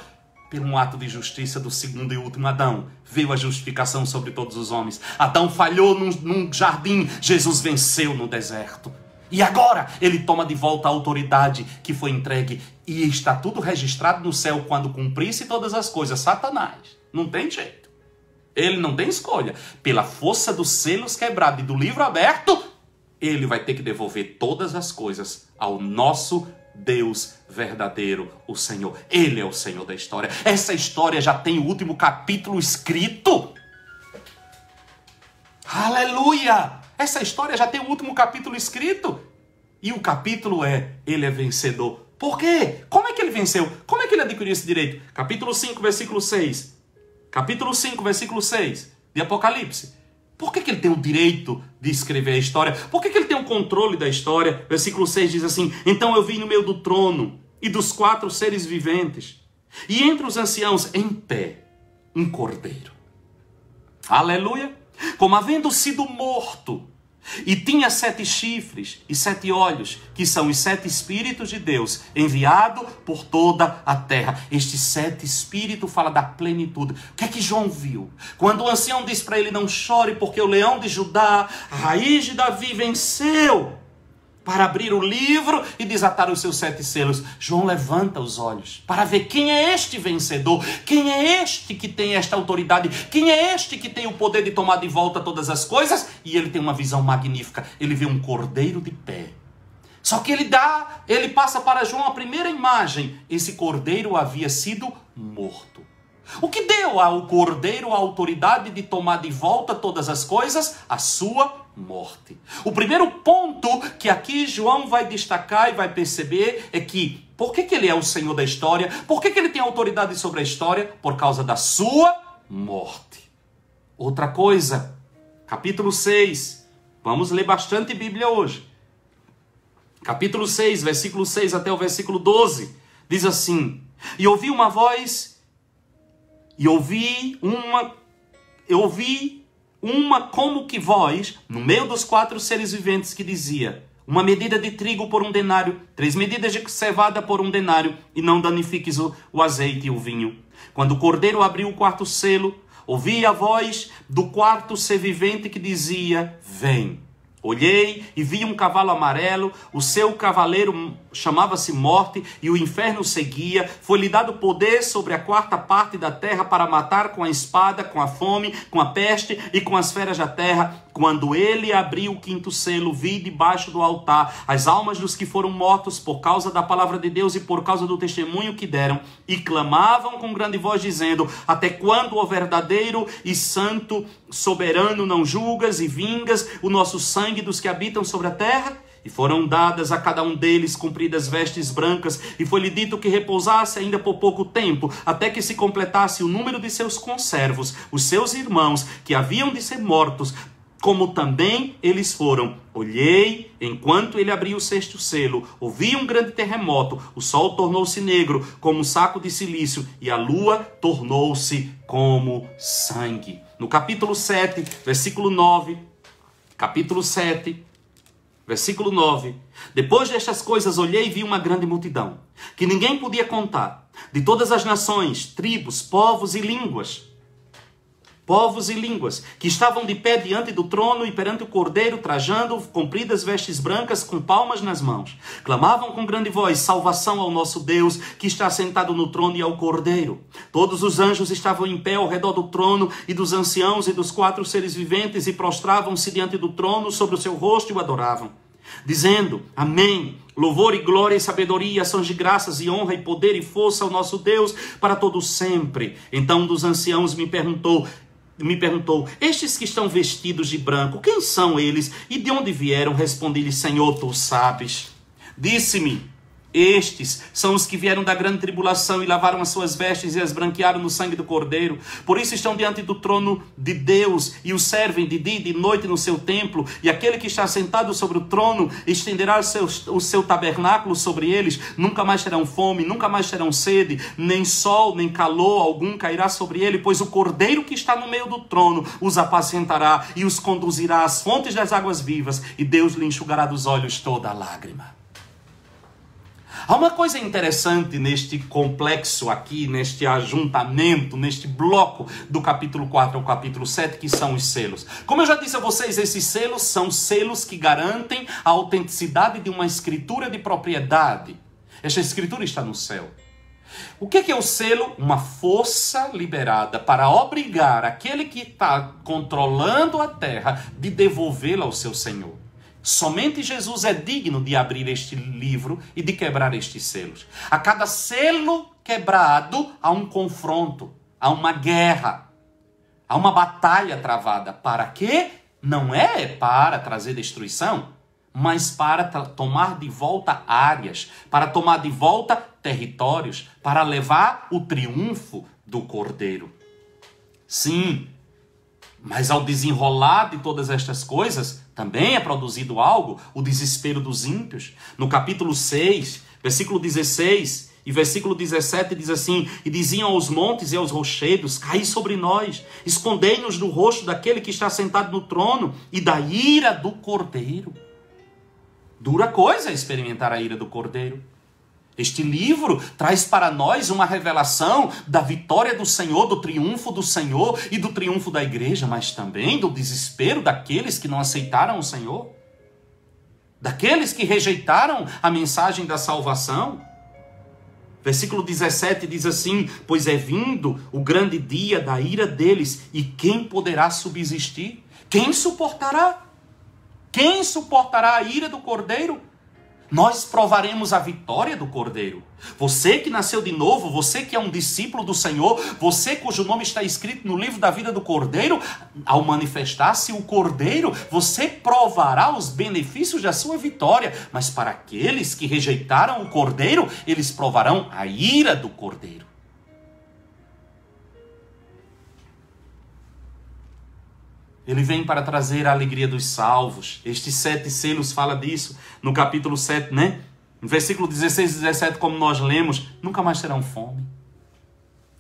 por um ato de justiça do segundo e último Adão, veio a justificação sobre todos os homens. Adão falhou num jardim, Jesus venceu no deserto. E agora ele toma de volta a autoridade que foi entregue. E está tudo registrado no céu quando cumprisse todas as coisas. Satanás não tem jeito. Ele não tem escolha. Pela força dos selos quebrados e do livro aberto, ele vai ter que devolver todas as coisas ao nosso Deus verdadeiro, o Senhor. Ele é o Senhor da história. Essa história já tem o último capítulo escrito. Aleluia! Essa história já tem o último capítulo escrito. E o capítulo ele é vencedor. Por quê? Como é que ele venceu? Como é que ele adquiriu esse direito? Capítulo 5, versículo 6. Capítulo 5, versículo 6 de Apocalipse. Por que ele tem o direito de escrever a história? Por que ele tem o controle da história? Versículo 6 diz assim: então eu vi no meio do trono e dos 4 seres viventes, e entre os anciãos em pé, um cordeiro. Aleluia! Como havendo sido morto, e tinha 7 chifres e 7 olhos, que são os 7 Espíritos de Deus, enviado por toda a terra. Este 7 Espírito fala da plenitude. O que é que João viu? Quando o ancião diz para ele: não chore, porque o leão de Judá, a raiz de Davi, venceu para abrir o livro e desatar os seus 7 selos. João levanta os olhos para ver quem é este vencedor, quem é este que tem esta autoridade, quem é este que tem o poder de tomar de volta todas as coisas. E ele tem uma visão magnífica. Ele vê um cordeiro de pé. Só que ele passa para João a primeira imagem. Esse cordeiro havia sido morto. O que deu ao cordeiro a autoridade de tomar de volta todas as coisas? A sua morte. O primeiro ponto que aqui João vai destacar e vai perceber é que, por que ele é o Senhor da história? Por que ele tem autoridade sobre a história? Por causa da sua morte. Outra coisa, capítulo 6. Vamos ler bastante Bíblia hoje. Capítulo 6, versículo 6 até o versículo 12. Diz assim: e ouvi uma voz, e ouvi uma como que voz no meio dos 4 seres viventes que dizia: uma medida de trigo por 1 denário, 3 medidas de cevada por 1 denário, e não danifiques o azeite e o vinho. Quando o cordeiro abriu o 4º selo, ouvi a voz do 4º ser vivente que dizia: vem. Olhei e vi um cavalo amarelo, o seu cavaleiro chamava-se Morte, e o inferno seguia. Foi-lhe dado poder sobre a 4ª parte da terra para matar com a espada, com a fome, com a peste e com as feras da terra. Quando ele abriu o quinto selo, vi debaixo do altar as almas dos que foram mortos por causa da palavra de Deus e por causa do testemunho que deram, e clamavam com grande voz, dizendo: até quando, ó verdadeiro e santo, soberano, não julgas e vingas o nosso sangue dos que habitam sobre a terra? E foram dadas a cada um deles compridas vestes brancas, e foi-lhe dito que repousasse ainda por pouco tempo, até que se completasse o número de seus conservos, os seus irmãos, que haviam de ser mortos, como também eles foram. Olhei, enquanto ele abria o sexto selo, ouvi um grande terremoto, o sol tornou-se negro como um saco de cilício, e a lua tornou-se como sangue. No capítulo 7, versículo 9, capítulo 7, versículo 9. Depois destas coisas olhei e vi uma grande multidão, que ninguém podia contar, de todas as nações, tribos, povos e línguas, que estavam de pé diante do trono e perante o Cordeiro, trajando compridas vestes brancas, com palmas nas mãos. Clamavam com grande voz: salvação ao nosso Deus, que está sentado no trono, e ao Cordeiro. Todos os anjos estavam em pé ao redor do trono, e dos anciãos e dos 4 seres viventes, e prostravam-se diante do trono sobre o seu rosto e o adoravam, dizendo: amém. Louvor e glória e sabedoria, ações de graças e honra e poder e força ao nosso Deus para todo sempre. Então um dos anciãos me perguntou: estes que estão vestidos de branco, quem são eles e de onde vieram? Respondi-lhe: Senhor, tu sabes. Disse-me: estes são os que vieram da grande tribulação e lavaram as suas vestes e as branquearam no sangue do Cordeiro. Por isso estão diante do trono de Deus e o servem de dia e de noite no seu templo. E aquele que está sentado sobre o trono estenderá o seu tabernáculo sobre eles. Nunca mais terão fome, nunca mais terão sede, nem sol, nem calor algum cairá sobre ele, pois o Cordeiro que está no meio do trono os apacentará e os conduzirá às fontes das águas vivas, e Deus lhe enxugará dos olhos toda a lágrima. Há uma coisa interessante neste complexo aqui, neste ajuntamento, neste bloco do capítulo 4 ao capítulo 7, que são os selos. Como eu já disse a vocês, esses selos são selos que garantem a autenticidade de uma escritura de propriedade. Esta escritura está no céu. O que é o selo? Uma força liberada para obrigar aquele que está controlando a terra de devolvê-la ao seu Senhor. Somente Jesus é digno de abrir este livro e de quebrar estes selos. A cada selo quebrado, há um confronto, há uma guerra, há uma batalha travada. Para quê? Não é para trazer destruição, mas para tomar de volta áreas, para tomar de volta territórios, para levar o triunfo do Cordeiro. Sim, mas ao desenrolar de todas estas coisas, também é produzido algo, o desespero dos ímpios. No capítulo 6, versículo 16 e versículo 17 diz assim: e diziam aos montes e aos rochedos: caí sobre nós, escondei-nos do rosto daquele que está sentado no trono e da ira do Cordeiro. Dura coisa experimentar a ira do Cordeiro. Este livro traz para nós uma revelação da vitória do Senhor, do triunfo do Senhor e do triunfo da igreja, mas também do desespero daqueles que não aceitaram o Senhor, daqueles que rejeitaram a mensagem da salvação. Versículo 17 diz assim: pois é vindo o grande dia da ira deles, e quem poderá subsistir? Quem suportará? Quem suportará a ira do Cordeiro? Nós provaremos a vitória do Cordeiro. Você que nasceu de novo, você que é um discípulo do Senhor, você cujo nome está escrito no livro da vida do Cordeiro, ao manifestar-se o Cordeiro, você provará os benefícios da sua vitória. Mas para aqueles que rejeitaram o Cordeiro, eles provarão a ira do Cordeiro. Ele vem para trazer a alegria dos salvos. Estes 7 selos fala disso. No capítulo 7, né? No versículo 16 e 17, como nós lemos, nunca mais terão fome.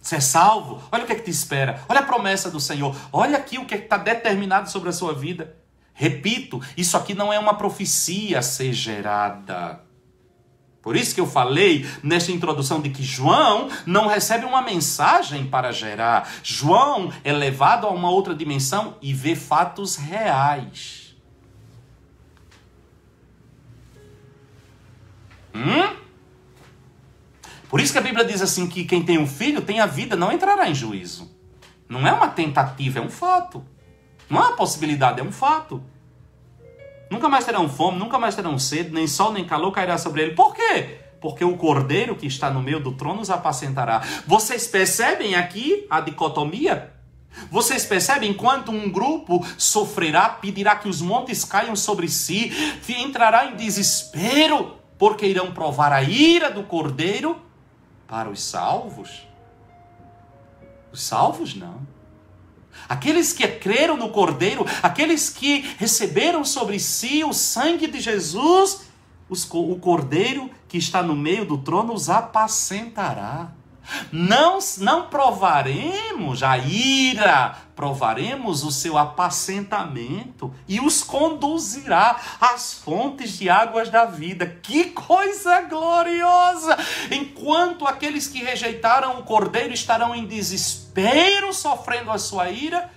Você é salvo? Olha o que é que te espera. Olha a promessa do Senhor. Olha aqui o que é que está determinado sobre a sua vida. Repito, isso aqui não é uma profecia a ser gerada. Por isso que eu falei nesta introdução de que João não recebe uma mensagem para gerar. João é levado a uma outra dimensão e vê fatos reais. Por isso que a Bíblia diz assim que quem tem um filho tem a vida, não entrará em juízo. Não é uma tentativa, é um fato. Não é uma possibilidade, é um fato. Nunca mais terão fome, nunca mais terão sede, nem sol nem calor cairá sobre ele. Por quê? Porque o cordeiro que está no meio do trono os apacentará. Vocês percebem aqui a dicotomia? Vocês percebem quanto um grupo sofrerá, pedirá que os montes caiam sobre si, entrará em desespero, porque irão provar a ira do cordeiro para os salvos? Os salvos não. Aqueles que creram no Cordeiro, aqueles que receberam sobre si o sangue de Jesus, o Cordeiro que está no meio do trono os apacentará. Não provaremos a ira, provaremos o seu apacentamento e os conduzirá às fontes de águas da vida. Que coisa gloriosa! Enquanto aqueles que rejeitaram o Cordeiro estarão em desespero, sofrendo a sua ira,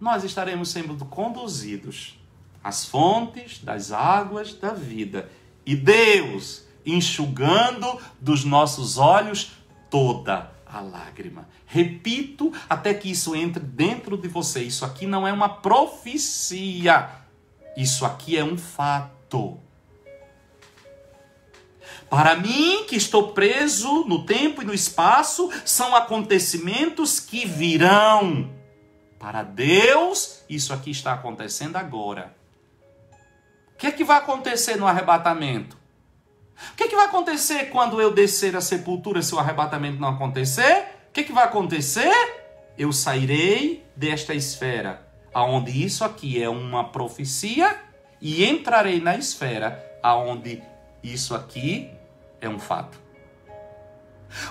nós estaremos sendo conduzidos às fontes das águas da vida. E Deus enxugando dos nossos olhos toda a lágrima. Repito, até que isso entre dentro de você. Isso aqui não é uma profecia. Isso aqui é um fato. Para mim, que estou preso no tempo e no espaço, são acontecimentos que virão. Para Deus, isso aqui está acontecendo agora. O que é que vai acontecer no arrebatamento? O que é que vai acontecer quando eu descer a sepultura se o arrebatamento não acontecer? O que é que vai acontecer? Eu sairei desta esfera, aonde isso aqui é uma profecia, e entrarei na esfera, aonde isso aqui é um fato.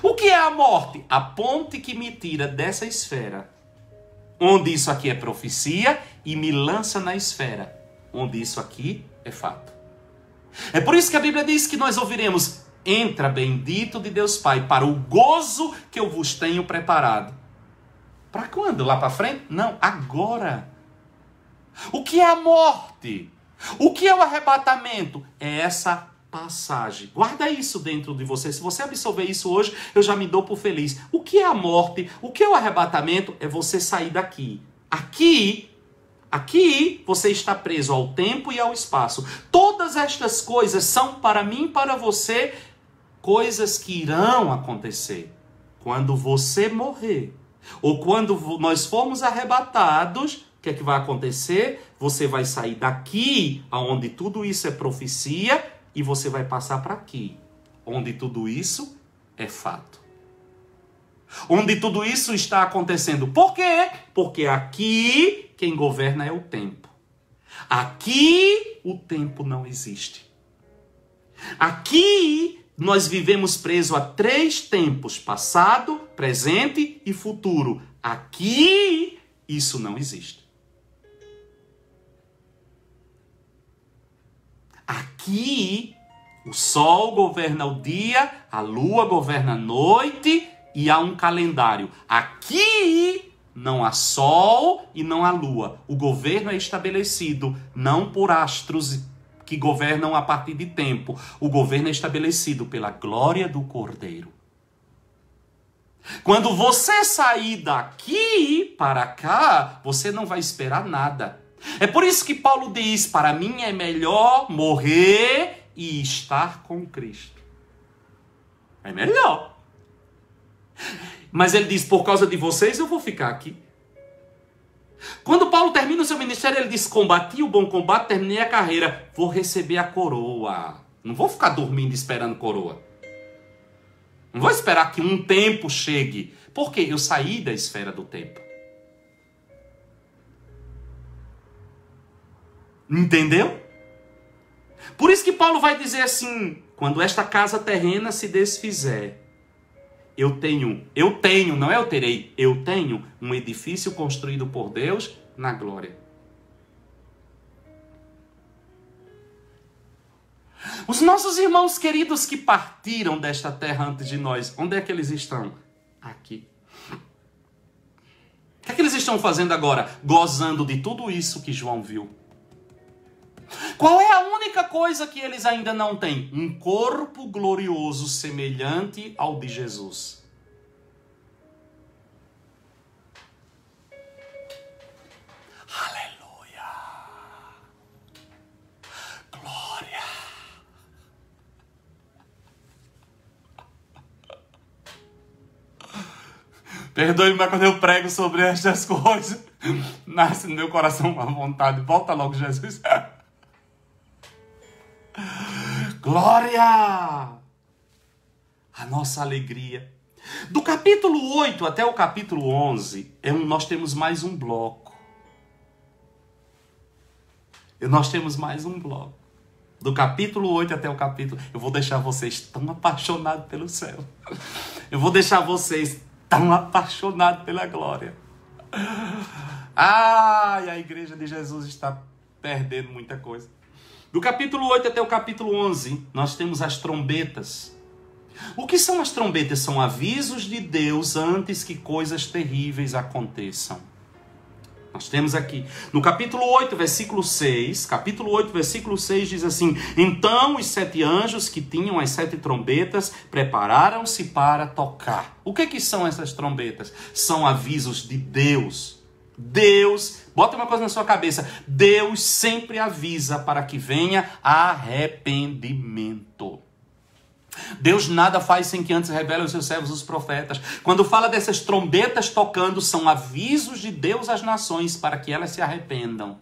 O que é a morte? A ponte que me tira dessa esfera, onde isso aqui é profecia, e me lança na esfera, onde isso aqui é fato. É por isso que a Bíblia diz que nós ouviremos: entra, bendito de Deus Pai, para o gozo que eu vos tenho preparado. Para quando? Lá para frente? Não, agora. O que é a morte? O que é o arrebatamento? É essa passagem. Guarda isso dentro de você. Se você absorver isso hoje, eu já me dou por feliz. O que é a morte? O que é o arrebatamento? É você sair daqui. Aqui você está preso ao tempo e ao espaço. Todas estas coisas são para mim e para você coisas que irão acontecer. Quando você morrer, ou quando nós formos arrebatados, o que é que vai acontecer? Você vai sair daqui, onde tudo isso é profecia, e você vai passar para aqui, onde tudo isso é fato. Onde tudo isso está acontecendo. Por quê? Porque aqui quem governa é o tempo. Aqui o tempo não existe. Aqui nós vivemos presos a 3 tempos: passado, presente e futuro. Aqui isso não existe. Aqui o sol governa o dia, a lua governa a noite, e há um calendário. Aqui não há sol e não há lua. O governo é estabelecido não por astros que governam a partir de tempo. O governo é estabelecido pela glória do Cordeiro. Quando você sair daqui para cá, você não vai esperar nada. É por isso que Paulo diz: para mim é melhor morrer e estar com Cristo. É melhor. Mas ele diz: por causa de vocês eu vou ficar aqui. Quando Paulo termina o seu ministério, ele diz: combati o bom combate, terminei a carreira, vou receber a coroa. Não vou ficar dormindo esperando coroa. Não vou esperar que um tempo chegue. Porque eu saí da esfera do tempo. Entendeu? Por isso que Paulo vai dizer assim: quando esta casa terrena se desfizer, eu tenho, não é eu terei, eu tenho um edifício construído por Deus na glória. Os nossos irmãos queridos que partiram desta terra antes de nós, onde é que eles estão? Aqui. O que é que eles estão fazendo agora? Gozando de tudo isso que João viu. Qual é a única coisa que eles ainda não têm? Um corpo glorioso semelhante ao de Jesus. Aleluia. Perdoe-me, mas quando eu prego sobre estas coisas, nasce no meu coração uma vontade. Volta logo, Jesus. Glória! A nossa alegria. Do capítulo 8 até o capítulo 11, nós temos mais um bloco. Nós temos mais um bloco. Do capítulo 8 até o capítulo... Eu vou deixar vocês tão apaixonados pelo céu. Eu vou deixar vocês tão apaixonados pela glória. Ai, a igreja de Jesus está perdendo muita coisa. Do capítulo 8 até o capítulo 11, nós temos as trombetas. O que são as trombetas? São avisos de Deus antes que coisas terríveis aconteçam. Nós temos aqui, no capítulo 8, versículo 6, capítulo 8, versículo 6 diz assim: Então os 7 anjos que tinham as 7 trombetas prepararam-se para tocar. O que são essas trombetas? São avisos de Deus. Deus, bota uma coisa na sua cabeça, Deus sempre avisa para que venha arrependimento. Deus nada faz sem que antes revele aos seus servos os profetas. Quando fala dessas trombetas tocando, são avisos de Deus às nações para que elas se arrependam.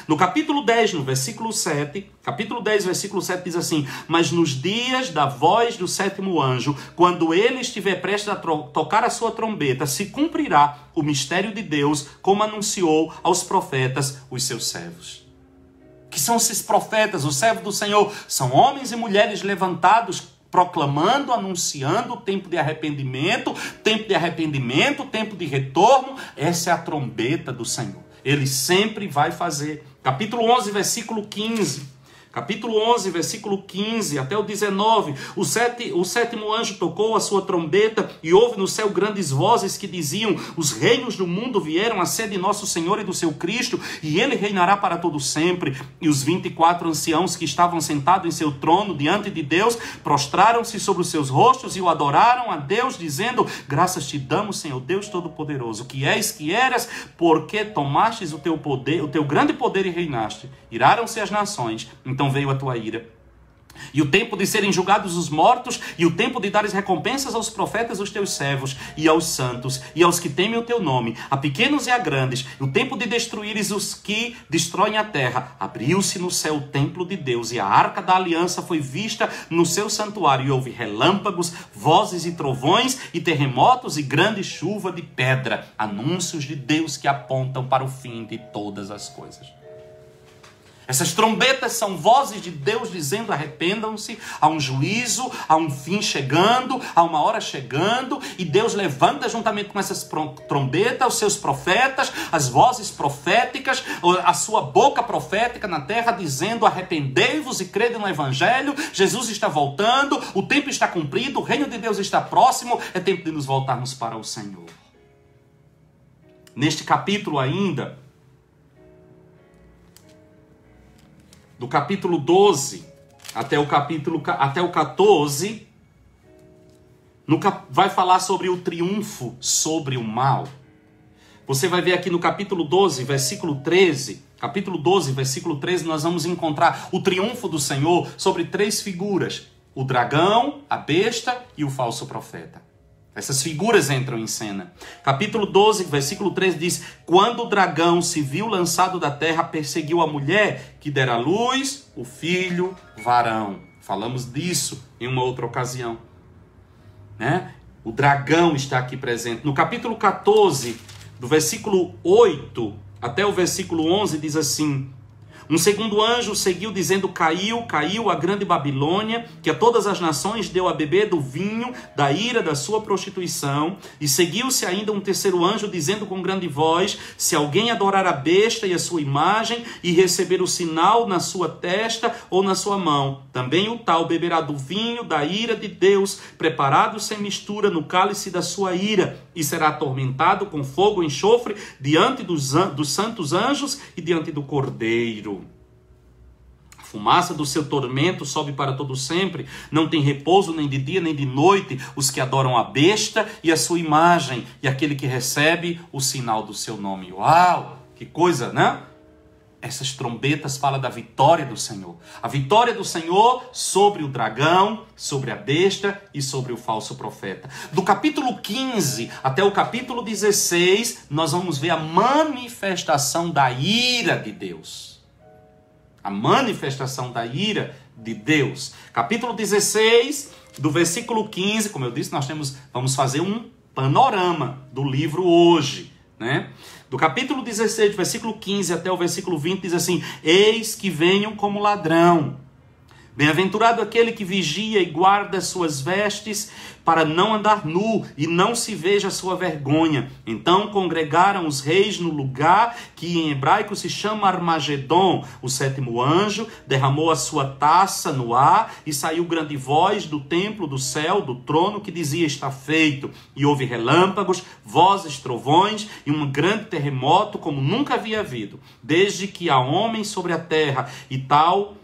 No capítulo 10, no versículo 7, capítulo 10, versículo 7 diz assim: Mas nos dias da voz do 7º anjo, quando ele estiver prestes a tocar a sua trombeta, se cumprirá o mistério de Deus, como anunciou aos profetas os seus servos. Que são esses profetas, os servos do Senhor? São homens e mulheres levantados, proclamando, anunciando o tempo de arrependimento, tempo de retorno. Essa é a trombeta do Senhor. Ele sempre vai fazer. Capítulo 11, versículo 15. Capítulo 11, versículo 15 até o 19. O 7º anjo tocou a sua trombeta e houve no céu grandes vozes que diziam: Os reinos do mundo vieram a ser de nosso Senhor e do seu Cristo, e ele reinará para todo sempre. E os 24 anciãos que estavam sentados em seu trono diante de Deus prostraram-se sobre os seus rostos e o adoraram a Deus, dizendo: Graças te damos, Senhor Deus Todo-Poderoso, que és, que eras, porque tomastes o teu poder, o teu grande poder e reinaste. Iraram-se as nações, então veio a tua ira. E o tempo de serem julgados os mortos, e o tempo de dares recompensas aos profetas, os teus servos, e aos santos, e aos que temem o teu nome, a pequenos e a grandes, e o tempo de destruíres os que destroem a terra. Abriu-se no céu o templo de Deus, e a arca da aliança foi vista no seu santuário, e houve relâmpagos, vozes e trovões, e terremotos, e grande chuva de pedra, anúncios de Deus que apontam para o fim de todas as coisas. Essas trombetas são vozes de Deus dizendo: arrependam-se, há um juízo, há um fim chegando, há uma hora chegando, e Deus levanta juntamente com essas trombetas os seus profetas, as vozes proféticas, a sua boca profética na terra, dizendo: arrependei-vos e crede no Evangelho, Jesus está voltando, o tempo está cumprido, o reino de Deus está próximo, é tempo de nos voltarmos para o Senhor. Neste capítulo ainda, do capítulo 12 até o 14, vai falar sobre o triunfo sobre o mal. Você vai ver aqui no capítulo 12, versículo 13. Capítulo 12, versículo 13, nós vamos encontrar o triunfo do Senhor sobre 3 figuras: o dragão, a besta e o falso profeta. Essas figuras entram em cena. Capítulo 12, versículo 13 diz: Quando o dragão se viu lançado da terra, perseguiu a mulher que dera à luz o filho varão. Falamos disso em uma outra ocasião, né? O dragão está aqui presente. No capítulo 14, do versículo 8 até o versículo 11, diz assim: Um segundo anjo seguiu dizendo: Caiu a grande Babilônia, que a todas as nações deu a beber do vinho da ira da sua prostituição. E seguiu-se ainda um terceiro anjo dizendo com grande voz: Se alguém adorar a besta e a sua imagem e receber o sinal na sua testa ou na sua mão, também o tal beberá do vinho da ira de Deus, preparado sem mistura no cálice da sua ira, e será atormentado com fogo e enxofre diante dos santos anjos e diante do Cordeiro. A fumaça do seu tormento sobe para todo sempre. Não tem repouso nem de dia nem de noite os que adoram a besta e a sua imagem, e aquele que recebe o sinal do seu nome. Uau! Que coisa, né? Essas trombetas falam da vitória do Senhor. A vitória do Senhor sobre o dragão, sobre a besta e sobre o falso profeta. Do capítulo 15 até o capítulo 16, nós vamos ver a manifestação da ira de Deus. A manifestação da ira de Deus. Capítulo 16, do versículo 15, como eu disse, vamos fazer um panorama do livro hoje, né? Do capítulo 16, versículo 15 até o versículo 20, diz assim: eis que venham como ladrão. Bem-aventurado aquele que vigia e guarda suas vestes, para não andar nu e não se veja a sua vergonha. Então congregaram os reis no lugar que em hebraico se chama Armagedon. O sétimo anjo derramou a sua taça no ar e saiu grande voz do templo, do céu, do trono, que dizia: está feito. E houve relâmpagos, vozes, trovões e um grande terremoto como nunca havia havido, desde que há homens sobre a terra. E tal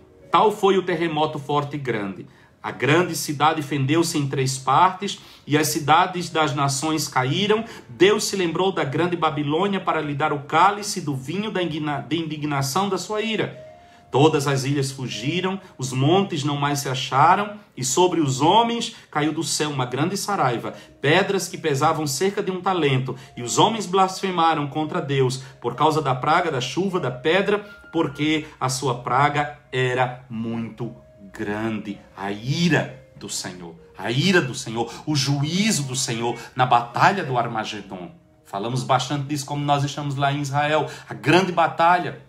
foi o terremoto forte e grande. A grande cidade fendeu-se em 3 partes, e as cidades das nações caíram. Deus se lembrou da grande Babilônia para lhe dar o cálice do vinho da indignação da sua ira. Todas as ilhas fugiram, os montes não mais se acharam, e sobre os homens caiu do céu uma grande saraiva, pedras que pesavam cerca de 1 talento, e os homens blasfemaram contra Deus por causa da praga, da chuva, da pedra, porque a sua praga era muito grande. A ira do Senhor, o juízo do Senhor na batalha do Armagedon. Falamos bastante disso como nós estamos lá em Israel, a grande batalha.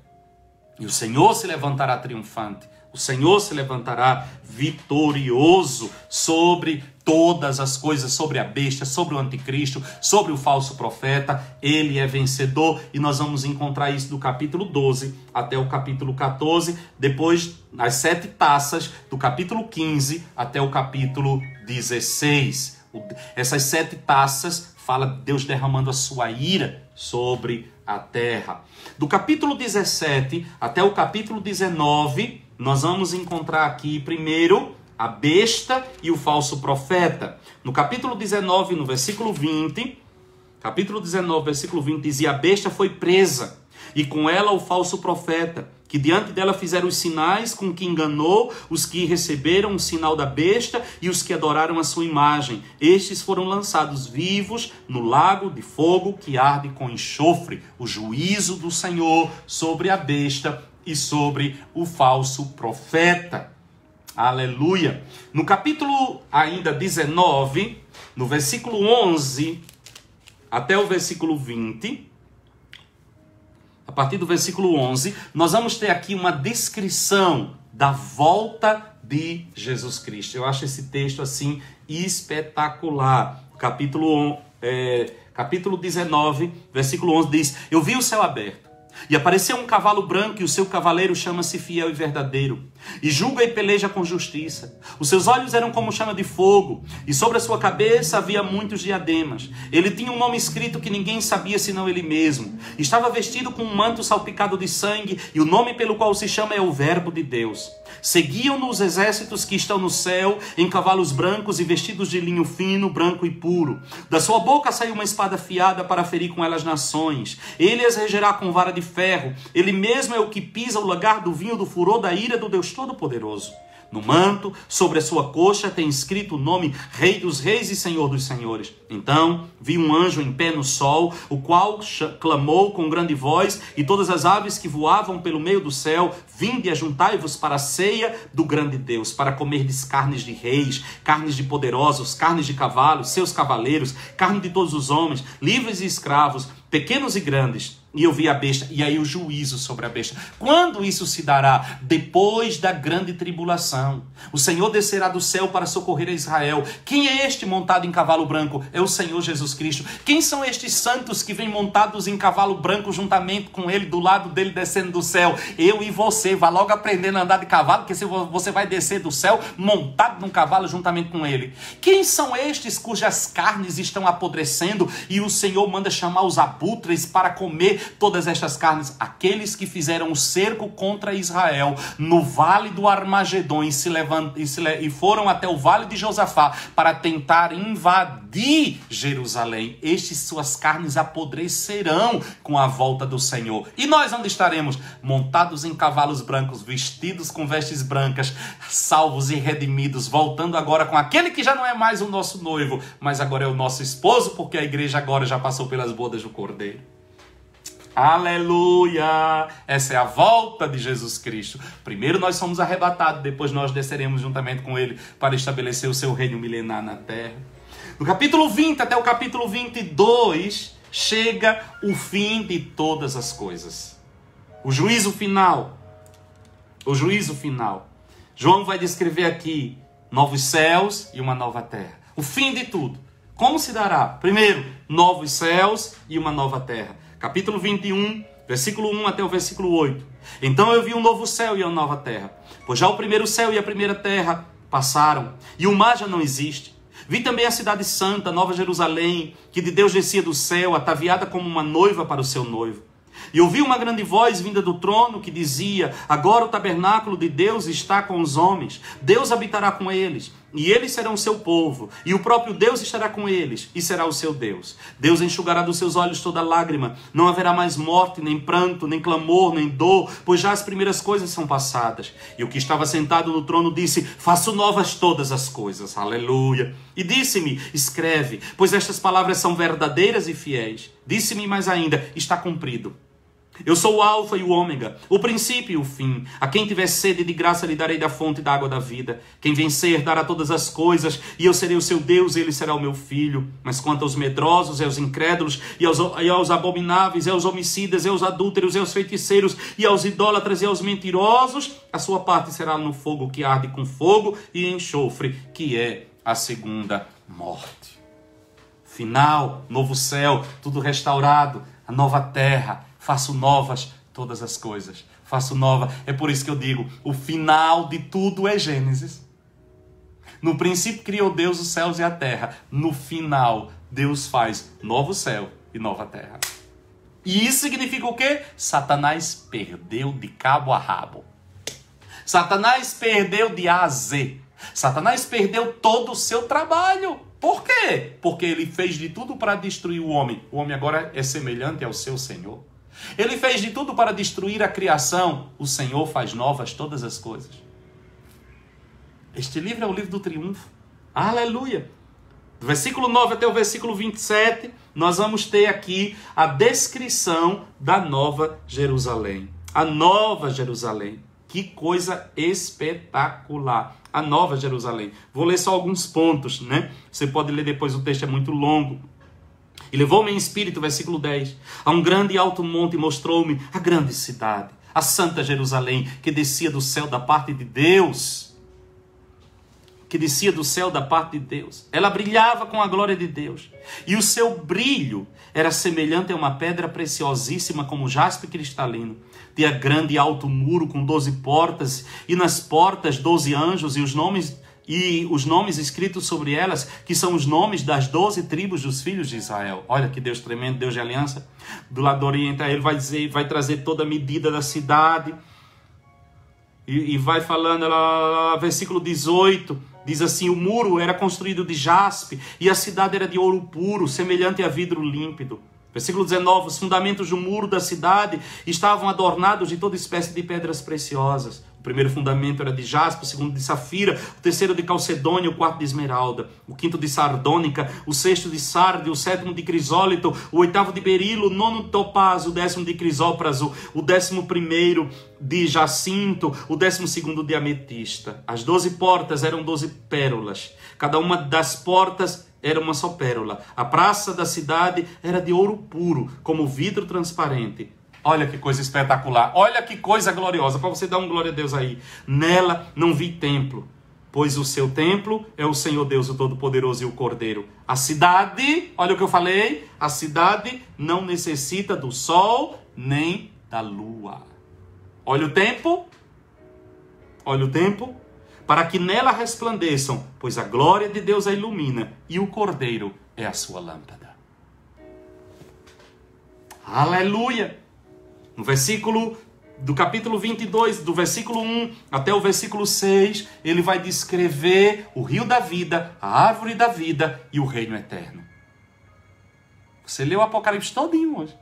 E o Senhor se levantará triunfante, o Senhor se levantará vitorioso sobre todas as coisas, sobre a besta, sobre o anticristo, sobre o falso profeta. Ele é vencedor, e nós vamos encontrar isso do capítulo 12 até o capítulo 14, depois as 7 taças do capítulo 15 até o capítulo 16. Essas 7 taças fala Deus derramando a sua ira sobre a terra. Do capítulo 17 até o capítulo 19, nós vamos encontrar aqui primeiro a besta e o falso profeta. No capítulo 19, no versículo 20, capítulo 19, versículo 20, diz: e a besta foi presa, e com ela o falso profeta, que diante dela fizeram os sinais com que enganou os que receberam o sinal da besta e os que adoraram a sua imagem. Estes foram lançados vivos no lago de fogo que arde com enxofre. O juízo do Senhor sobre a besta e sobre o falso profeta. Aleluia! No capítulo ainda 19, no versículo 11 até o versículo 20, a partir do versículo 11, nós vamos ter aqui uma descrição da volta de Jesus Cristo. Eu acho esse texto assim espetacular. Capítulo 19, versículo 11 diz: eu vi o céu aberto, e apareceu um cavalo branco, e o seu cavaleiro chama-se Fiel e Verdadeiro, e julga e peleja com justiça. Os seus olhos eram como chama de fogo, e sobre a sua cabeça havia muitos diademas. Ele tinha um nome escrito que ninguém sabia senão ele mesmo. Estava vestido com um manto salpicado de sangue, e o nome pelo qual se chama é o Verbo de Deus. Seguiam-no os exércitos que estão no céu, em cavalos brancos e vestidos de linho fino, branco e puro. Da sua boca saiu uma espada afiada para ferir com ela as nações. Ele as regerá com vara de ferro. Ele mesmo é o que pisa o lagar do vinho do furor da ira do Deus Todo-Poderoso. No manto, sobre a sua coxa, tem escrito o nome Rei dos Reis e Senhor dos Senhores. Então vi um anjo em pé no sol, o qual clamou com grande voz, e todas as aves que voavam pelo meio do céu: vinde e ajuntai-vos para a ceia do grande Deus, para comerdes carnes de reis, carnes de poderosos, carnes de cavalos, seus cavaleiros, carne de todos os homens, livres e escravos, pequenos e grandes. E eu vi a besta, e aí o juízo sobre a besta. Quando isso se dará? Depois da grande tribulação. O Senhor descerá do céu para socorrer a Israel. Quem é este montado em cavalo branco? É o Senhor Jesus Cristo. Quem são estes santos que vêm montados em cavalo branco juntamente com ele, do lado dele descendo do céu? Eu e você. Vá logo aprendendo a andar de cavalo, porque você vai descer do céu montado num cavalo juntamente com ele. Quem são estes cujas carnes estão apodrecendo e o Senhor manda chamar os abutres para comer todas estas carnes? Aqueles que fizeram o cerco contra Israel no vale do Armagedon e foram até o vale de Josafá para tentar invadir de Jerusalém. Estes suas carnes apodrecerão com a volta do Senhor. E nós onde estaremos? Montados em cavalos brancos, vestidos com vestes brancas, salvos e redimidos, voltando agora com aquele que já não é mais o nosso noivo, mas agora é o nosso esposo, porque a igreja agora já passou pelas bodas do Cordeiro. Aleluia! Essa é a volta de Jesus Cristo. Primeiro nós somos arrebatados, depois nós desceremos juntamente com ele para estabelecer o seu reino milenar na terra. Do capítulo 20 até o capítulo 22, chega o fim de todas as coisas. O juízo final. O juízo final. João vai descrever aqui novos céus e uma nova terra. O fim de tudo. Como se dará? Primeiro, novos céus e uma nova terra. Capítulo 21, versículo 1 até o versículo 8. Então eu vi um novo céu e uma nova terra, pois já o primeiro céu e a primeira terra passaram, e o mar já não existe. Vi também a cidade santa, Nova Jerusalém, que de Deus descia do céu, ataviada como uma noiva para o seu noivo. E ouvi uma grande voz vinda do trono que dizia: agora o tabernáculo de Deus está com os homens. Deus habitará com eles, e eles serão o seu povo. E o próprio Deus estará com eles, e será o seu Deus. Deus enxugará dos seus olhos toda lágrima. Não haverá mais morte, nem pranto, nem clamor, nem dor, pois já as primeiras coisas são passadas. E o que estava sentado no trono disse: faço novas todas as coisas. Aleluia. E disse-me: escreve, pois estas palavras são verdadeiras e fiéis. Disse-me mais ainda: está cumprido. Eu sou o alfa e o ômega, o princípio e o fim. A quem tiver sede de graça lhe darei da fonte da água da vida. Quem vencer dará todas as coisas, e eu serei o seu Deus e ele será o meu filho. Mas quanto aos medrosos, e aos incrédulos, e aos abomináveis, e aos homicidas, e aos adúlteros, e aos feiticeiros, e aos idólatras, e aos mentirosos, a sua parte será no fogo que arde com fogo e enxofre, que é a segunda morte. Final, novo céu, tudo restaurado, a nova terra. Faço novas todas as coisas. Faço nova. É por isso que eu digo, o final de tudo é Gênesis. No princípio criou Deus os céus e a terra. No final, Deus faz novo céu e nova terra. E isso significa o quê? Satanás perdeu de cabo a rabo. Satanás perdeu de A a Z. Satanás perdeu todo o seu trabalho. Por quê? Porque ele fez de tudo para destruir o homem. O homem agora é semelhante ao seu Senhor. Ele fez de tudo para destruir a criação. O Senhor faz novas todas as coisas. Este livro é o livro do triunfo. Aleluia! Do versículo 9 até o versículo 27, nós vamos ter aqui a descrição da Nova Jerusalém. A Nova Jerusalém. Que coisa espetacular. A Nova Jerusalém. Vou ler só alguns pontos, né? Você pode ler depois, o texto é muito longo. E levou-me em espírito, versículo 10, a um grande e alto monte e mostrou-me a grande cidade, a santa Jerusalém, que descia do céu da parte de Deus. Que descia do céu da parte de Deus. Ela brilhava com a glória de Deus. E o seu brilho era semelhante a uma pedra preciosíssima como jaspe cristalino. Tinha grande e alto muro com 12 portas, e nas portas 12 anjos, e os nomes escritos sobre elas, que são os nomes das 12 tribos dos filhos de Israel. Olha que Deus tremendo, Deus de aliança. Do lado do Oriente, ele vai dizer, vai trazer toda a medida da cidade. E vai falando, versículo 18, diz assim: o muro era construído de jaspe, e a cidade era de ouro puro, semelhante a vidro límpido. Versículo 19, os fundamentos do muro da cidade estavam adornados de toda espécie de pedras preciosas. O primeiro fundamento era de jaspe, o segundo de safira, o terceiro de calcedônia, o quarto de esmeralda, o quinto de sardônica, o sexto de sardio, o sétimo de crisólito, o oitavo de berilo, o nono de topázio, o décimo de crisópraso, o 11º de jacinto, o 12º de ametista. As 12 portas eram 12 pérolas. Cada uma das portas era uma só pérola. A praça da cidade era de ouro puro, como vidro transparente. Olha que coisa espetacular. Olha que coisa gloriosa. Para você dar um glória a Deus aí. Nela não vi templo, pois o seu templo é o Senhor Deus, o Todo-Poderoso e o Cordeiro. A cidade, olha o que eu falei, a cidade não necessita do sol nem da lua. Olha o tempo. Olha o tempo. Para que nela resplandeçam, pois a glória de Deus a ilumina e o Cordeiro é a sua lâmpada. Aleluia! No versículo do capítulo 22, do versículo 1 até o versículo 6, ele vai descrever o rio da vida, a árvore da vida e o reino eterno. Você leu o Apocalipse todinho hoje.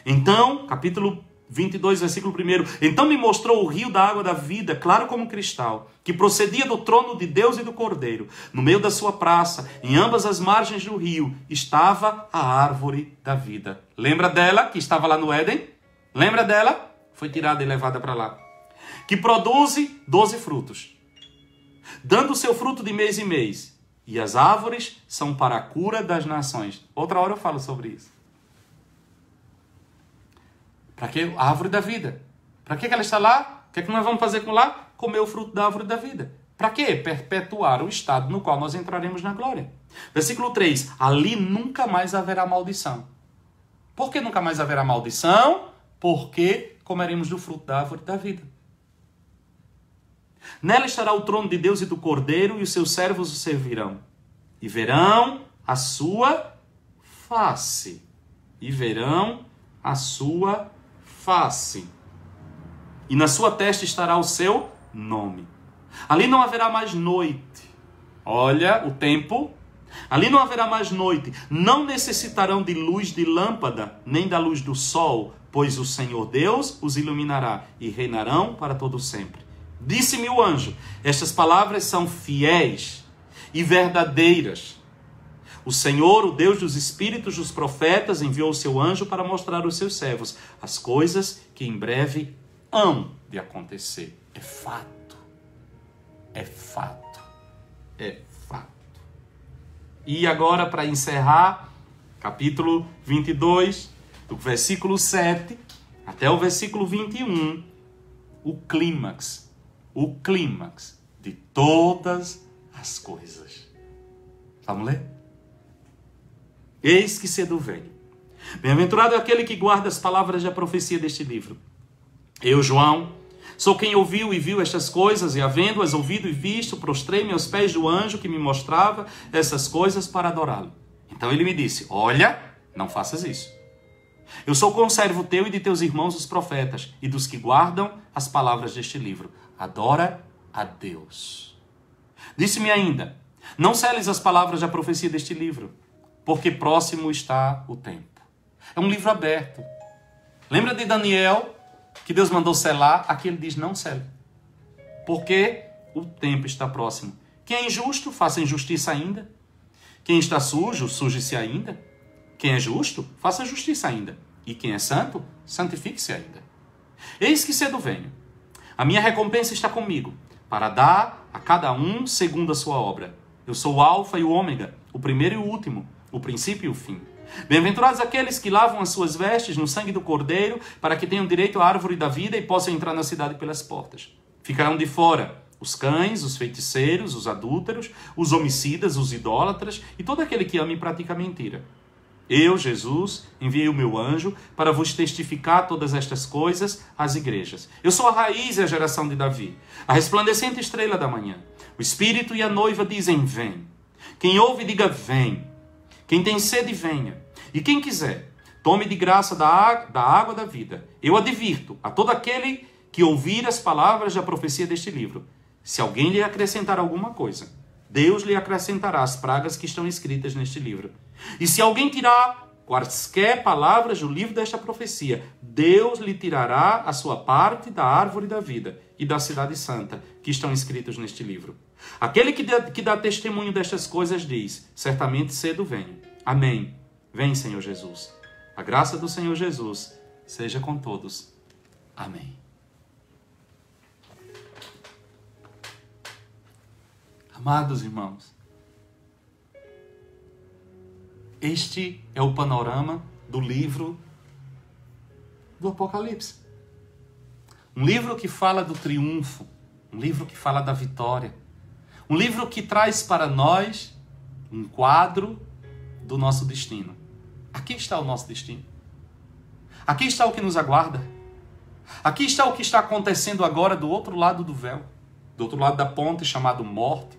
Então, capítulo 22, versículo 1. Então me mostrou o rio da água da vida, claro como cristal, que procedia do trono de Deus e do Cordeiro. No meio da sua praça, em ambas as margens do rio, estava a árvore da vida. Lembra dela, que estava lá no Éden? Lembra dela? Foi tirada e levada para lá. Que produz 12 frutos, dando o seu fruto de mês em mês. E as árvores são para a cura das nações. Outra hora eu falo sobre isso. Para que a árvore da vida? Para que ela está lá? O que é que nós vamos fazer com lá? Comer o fruto da árvore da vida. Para quê? Perpetuar o estado no qual nós entraremos na glória. Versículo 3. Ali nunca mais haverá maldição. Por que nunca mais haverá maldição? Porque comeremos do fruto da árvore da vida. Nela estará o trono de Deus e do Cordeiro, e os seus servos o servirão. E verão a sua face. E verão a sua face. E na sua testa estará o seu nome. Ali não haverá mais noite. Olha o tempo. Ali não haverá mais noite. Não necessitarão de luz de lâmpada, nem da luz do sol, pois o Senhor Deus os iluminará e reinarão para todo sempre. Disse-me o anjo: estas palavras são fiéis e verdadeiras. O Senhor, o Deus dos espíritos dos profetas, enviou o seu anjo para mostrar aos seus servos as coisas que em breve hão de acontecer. É fato. É fato. É fato. E agora, para encerrar, capítulo 22, do versículo 7 até o versículo 21, o clímax de todas as coisas. Vamos ler? Eis que cedo venho. Bem-aventurado é aquele que guarda as palavras da profecia deste livro. Eu, João, sou quem ouviu e viu estas coisas, e havendo-as ouvido e visto, prostrei-me aos pés do anjo que me mostrava essas coisas para adorá-lo. Então ele me disse: olha, não faças isso. Eu sou conservo teu e de teus irmãos os profetas, e dos que guardam as palavras deste livro. Adora a Deus. Disse-me ainda: não seles as palavras da profecia deste livro, porque próximo está o tempo. É um livro aberto. Lembra de Daniel, que Deus mandou selar? Aqui ele diz: não sele, porque o tempo está próximo. Quem é injusto, faça injustiça ainda. Quem está sujo, suje-se ainda. Quem é justo, faça justiça ainda. E quem é santo, santifique-se ainda. Eis que cedo venho. A minha recompensa está comigo, para dar a cada um segundo a sua obra. Eu sou o Alfa e o Ômega, o primeiro e o último, o princípio e o fim. Bem-aventurados aqueles que lavam as suas vestes no sangue do Cordeiro, para que tenham direito à árvore da vida e possam entrar na cidade pelas portas. Ficarão de fora os cães, os feiticeiros, os adúlteros, os homicidas, os idólatras e todo aquele que ama e pratica mentira. Eu, Jesus, enviei o meu anjo para vos testificar todas estas coisas às igrejas. Eu sou a raiz e a geração de Davi, a resplandecente estrela da manhã. O Espírito e a noiva dizem: vem. Quem ouve, diga: vem. Quem tem sede, venha. E quem quiser, tome de graça da água da vida. Eu advirto a todo aquele que ouvir as palavras da profecia deste livro. Se alguém lhe acrescentar alguma coisa, Deus lhe acrescentará as pragas que estão escritas neste livro. E se alguém tirar quaisquer palavras do livro desta profecia, Deus lhe tirará a sua parte da árvore da vida e da cidade santa, que estão escritos neste livro. Aquele que dá testemunho destas coisas diz: certamente cedo venho. Amém. Vem, Senhor Jesus. A graça do Senhor Jesus seja com todos. Amém. Amados irmãos, este é o panorama do livro do Apocalipse. Um livro que fala do triunfo, um livro que fala da vitória, um livro que traz para nós um quadro do nosso destino. Aqui está o nosso destino. Aqui está o que nos aguarda. Aqui está o que está acontecendo agora do outro lado do véu, do outro lado da ponte, chamado morte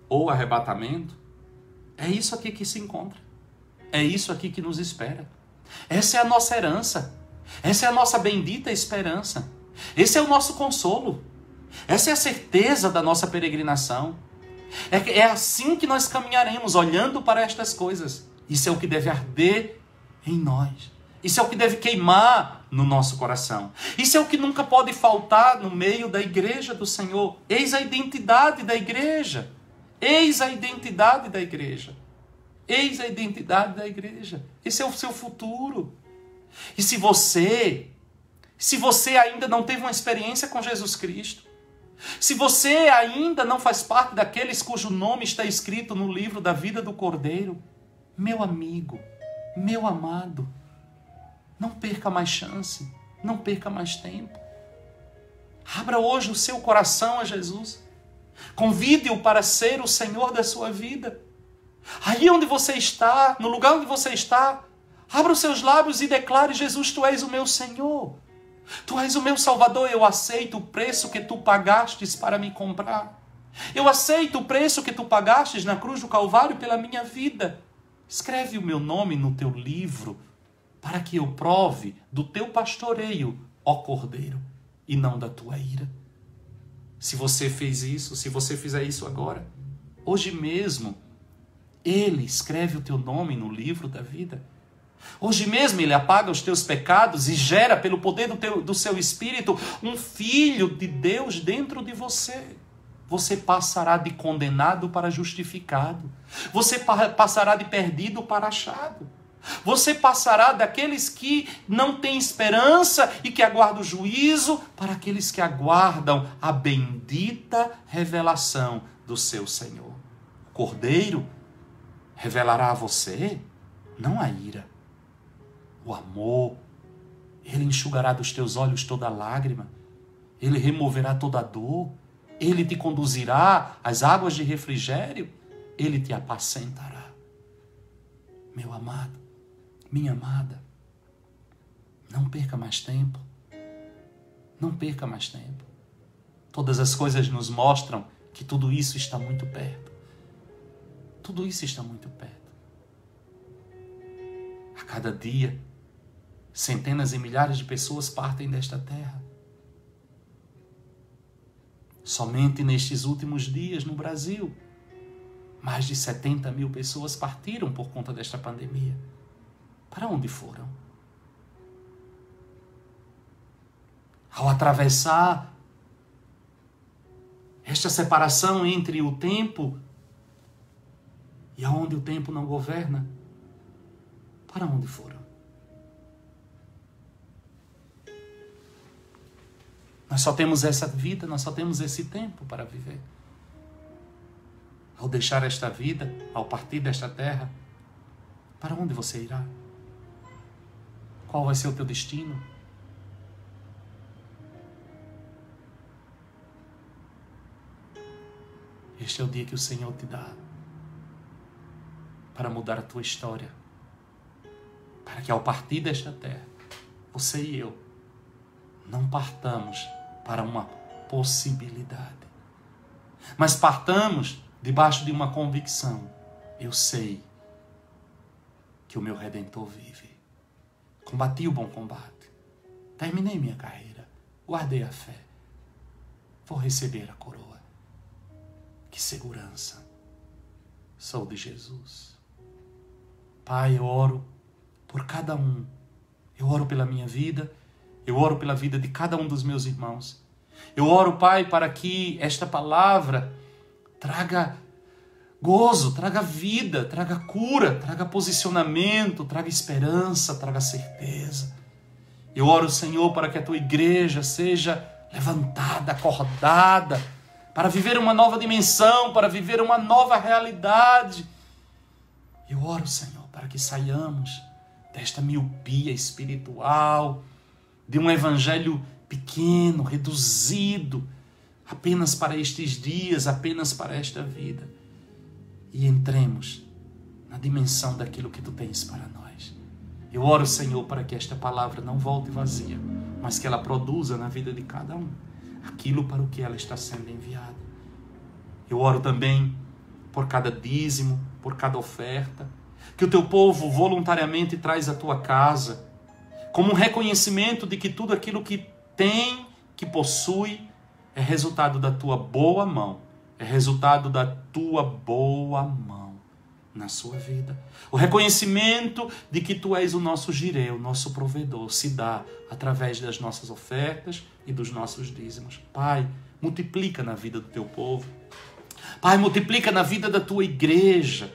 ou arrebatamento. É isso aqui que se encontra. É isso aqui que nos espera. Essa é a nossa herança. Essa é a nossa bendita esperança. Esse é o nosso consolo. Essa é a certeza da nossa peregrinação. É assim que nós caminharemos, olhando para estas coisas. Isso é o que deve arder em nós. Isso é o que deve queimar no nosso coração. Isso é o que nunca pode faltar no meio da igreja do Senhor. Eis a identidade da igreja. Eis a identidade da igreja. Eis a identidade da igreja. Esse é o seu futuro. E se você ainda não teve uma experiência com Jesus Cristo, se você ainda não faz parte daqueles cujo nome está escrito no livro da vida do Cordeiro, meu amigo, meu amado, não perca mais chance, não perca mais tempo. Abra hoje o seu coração a Jesus. Convide-o para ser o Senhor da sua vida. Aí onde você está, no lugar onde você está, abra os seus lábios e declare: Jesus, tu és o meu Senhor. Tu és o meu Salvador. Eu aceito o preço que tu pagastes para me comprar. Eu aceito o preço que tu pagastes na cruz do Calvário pela minha vida. Escreve o meu nome no teu livro, para que eu prove do teu pastoreio, ó Cordeiro, e não da tua ira. Se você fez isso, se você fizer isso agora, hoje mesmo, Ele escreve o teu nome no livro da vida. Hoje mesmo Ele apaga os teus pecados e gera, pelo poder do seu Espírito, um Filho de Deus dentro de você. Você passará de condenado para justificado. Você passará de perdido para achado. Você passará daqueles que não têm esperança e que aguardam o juízo para aqueles que aguardam a bendita revelação do seu Senhor. O Cordeiro revelará a você não a ira, o amor. Ele enxugará dos teus olhos toda lágrima. Ele removerá toda dor. Ele te conduzirá às águas de refrigério. Ele te apacentará. Meu amado, minha amada, não perca mais tempo. Não perca mais tempo. Todas as coisas nos mostram que tudo isso está muito perto. Tudo isso está muito perto. A cada dia, centenas e milhares de pessoas partem desta terra. Somente nestes últimos dias no Brasil, mais de 70 mil pessoas partiram por conta desta pandemia. Para onde foram? Ao atravessar esta separação entre o tempo e aonde o tempo não governa, para onde foram? Nós só temos essa vida, nós só temos esse tempo para viver. Ao deixar esta vida, ao partir desta terra, para onde você irá? Qual vai ser o teu destino? Este é o dia que o Senhor te dá para mudar a tua história. Para que ao partir desta terra, você e eu não partamos para uma possibilidade, mas partamos debaixo de uma convicção. Eu sei que o meu Redentor vive. Combati o bom combate. Terminei minha carreira. Guardei a fé. Vou receber a coroa. Que segurança. Sou de Jesus. Pai, eu oro por cada um. Eu oro pela minha vida. Eu oro pela vida de cada um dos meus irmãos. Eu oro, Pai, para que esta palavra traga gozo, traga vida, traga cura, traga posicionamento, traga esperança, traga certeza. Eu oro, Senhor, para que a tua igreja seja levantada, acordada, para viver uma nova dimensão, para viver uma nova realidade. Eu oro, Senhor, para que saiamos desta miopia espiritual, de um evangelho pequeno, reduzido, apenas para estes dias, apenas para esta vida. E entremos na dimensão daquilo que tu tens para nós. Eu oro, Senhor, para que esta palavra não volte vazia, mas que ela produza na vida de cada um aquilo para o que ela está sendo enviada. Eu oro também por cada dízimo, por cada oferta, que o teu povo voluntariamente traz à tua casa, como um reconhecimento de que tudo aquilo que tem, que possui, é resultado da tua boa mão, é resultado da tua boa mão na sua vida. O reconhecimento de que tu és o nosso Jireh, o nosso provedor, se dá através das nossas ofertas e dos nossos dízimos. Pai, multiplica na vida do teu povo. Pai, multiplica na vida da tua igreja.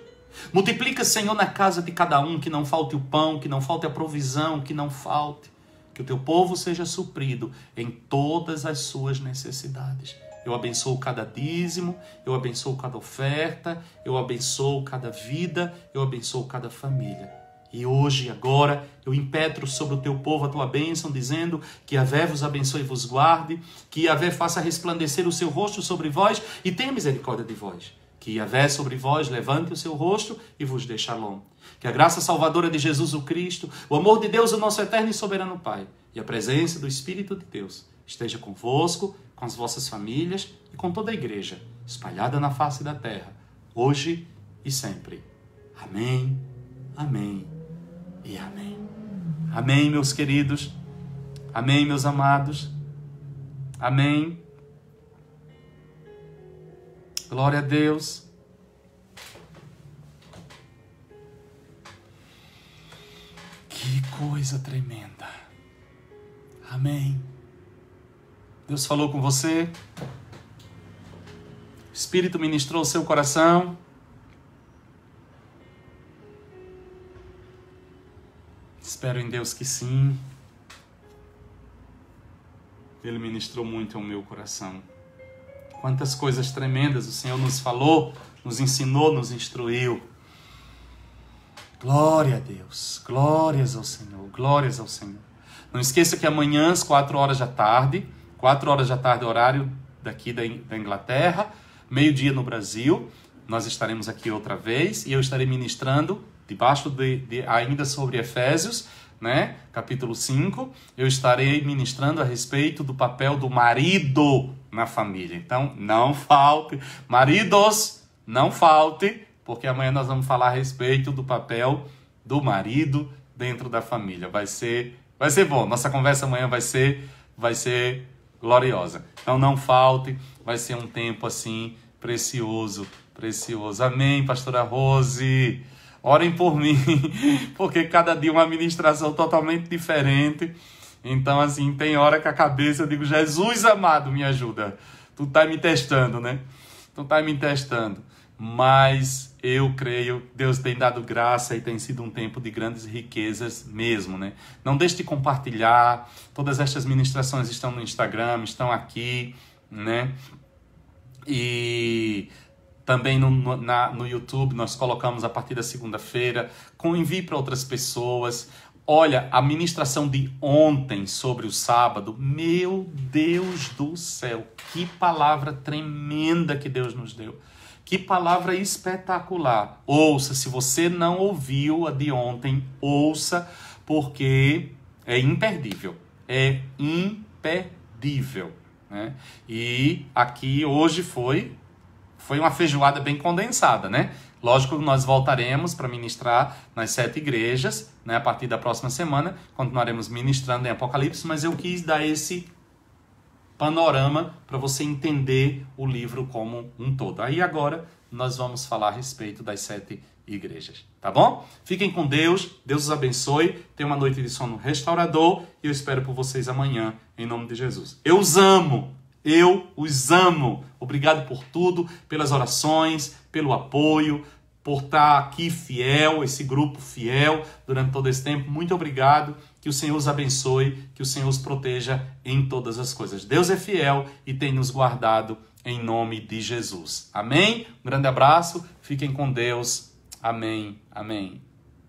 Multiplica, Senhor, na casa de cada um, que não falte o pão, que não falte a provisão, que não falte. Que o teu povo seja suprido em todas as suas necessidades. Eu abençoo cada dízimo, eu abençoo cada oferta, eu abençoo cada vida, eu abençoo cada família. E hoje, agora, eu impetro sobre o teu povo a tua bênção, dizendo que Yahvé vos abençoe e vos guarde, que Yahvé faça resplandecer o seu rosto sobre vós e tenha misericórdia de vós. Que Yahvé sobre vós levante o seu rosto e vos dê shalom. Que a graça salvadora de Jesus o Cristo, o amor de Deus, o nosso eterno e soberano Pai, e a presença do Espírito de Deus esteja convosco, com as vossas famílias e com toda a igreja, espalhada na face da terra, hoje e sempre. Amém, amém e amém. Amém, meus queridos. Amém, meus amados. Amém. Glória a Deus. Que coisa tremenda. Amém. Deus falou com você. O Espírito ministrou o seu coração. Espero em Deus que sim. Ele ministrou muito ao meu coração. Quantas coisas tremendas o Senhor nos falou, nos ensinou, nos instruiu. Glória a Deus, glórias ao Senhor, glórias ao Senhor. Não esqueça que amanhã, às 4 horas da tarde, 4 horas da tarde, horário daqui da Inglaterra, meio-dia no Brasil, nós estaremos aqui outra vez e eu estarei ministrando, debaixo ainda sobre Efésios, né? Capítulo 5, eu estarei ministrando a respeito do papel do marido na família. Então, não falte. Maridos, não falte, porque amanhã nós vamos falar a respeito do papel do marido dentro da família. Vai ser bom. Nossa conversa amanhã vai ser gloriosa. Então, não falte. Vai ser um tempo assim precioso, precioso. Amém, pastora Rose. Orem por mim, porque cada dia uma ministração totalmente diferente. Então, assim, tem hora que a cabeça, eu digo, Jesus amado, me ajuda. Tu tá me testando, né? Tu tá me testando. Mas eu creio, Deus tem dado graça e tem sido um tempo de grandes riquezas mesmo, né? Não deixe de compartilhar. Todas estas ministrações estão no Instagram, estão aqui, né? E também no YouTube nós colocamos a partir da segunda-feira. Envie para outras pessoas. Olha, a ministração de ontem sobre o sábado, meu Deus do céu, que palavra tremenda que Deus nos deu. Que palavra espetacular. Ouça, se você não ouviu a de ontem, ouça, porque é imperdível. É imperdível, né? E aqui hoje foi uma feijoada bem condensada, né? Lógico que nós voltaremos para ministrar nas 7 igrejas, né? A partir da próxima semana, continuaremos ministrando em Apocalipse, mas eu quis dar esse panorama para você entender o livro como um todo. Aí agora nós vamos falar a respeito das 7 igrejas, tá bom? Fiquem com Deus, Deus os abençoe, tenham uma noite de sono restaurador e eu espero por vocês amanhã, em nome de Jesus. Eu os amo! Eu os amo. Obrigado por tudo, pelas orações, pelo apoio, por estar aqui fiel, esse grupo fiel durante todo esse tempo. Muito obrigado. Que o Senhor os abençoe, que o Senhor os proteja em todas as coisas. Deus é fiel e tem nos guardado em nome de Jesus. Amém? Um grande abraço. Fiquem com Deus. Amém. Amém.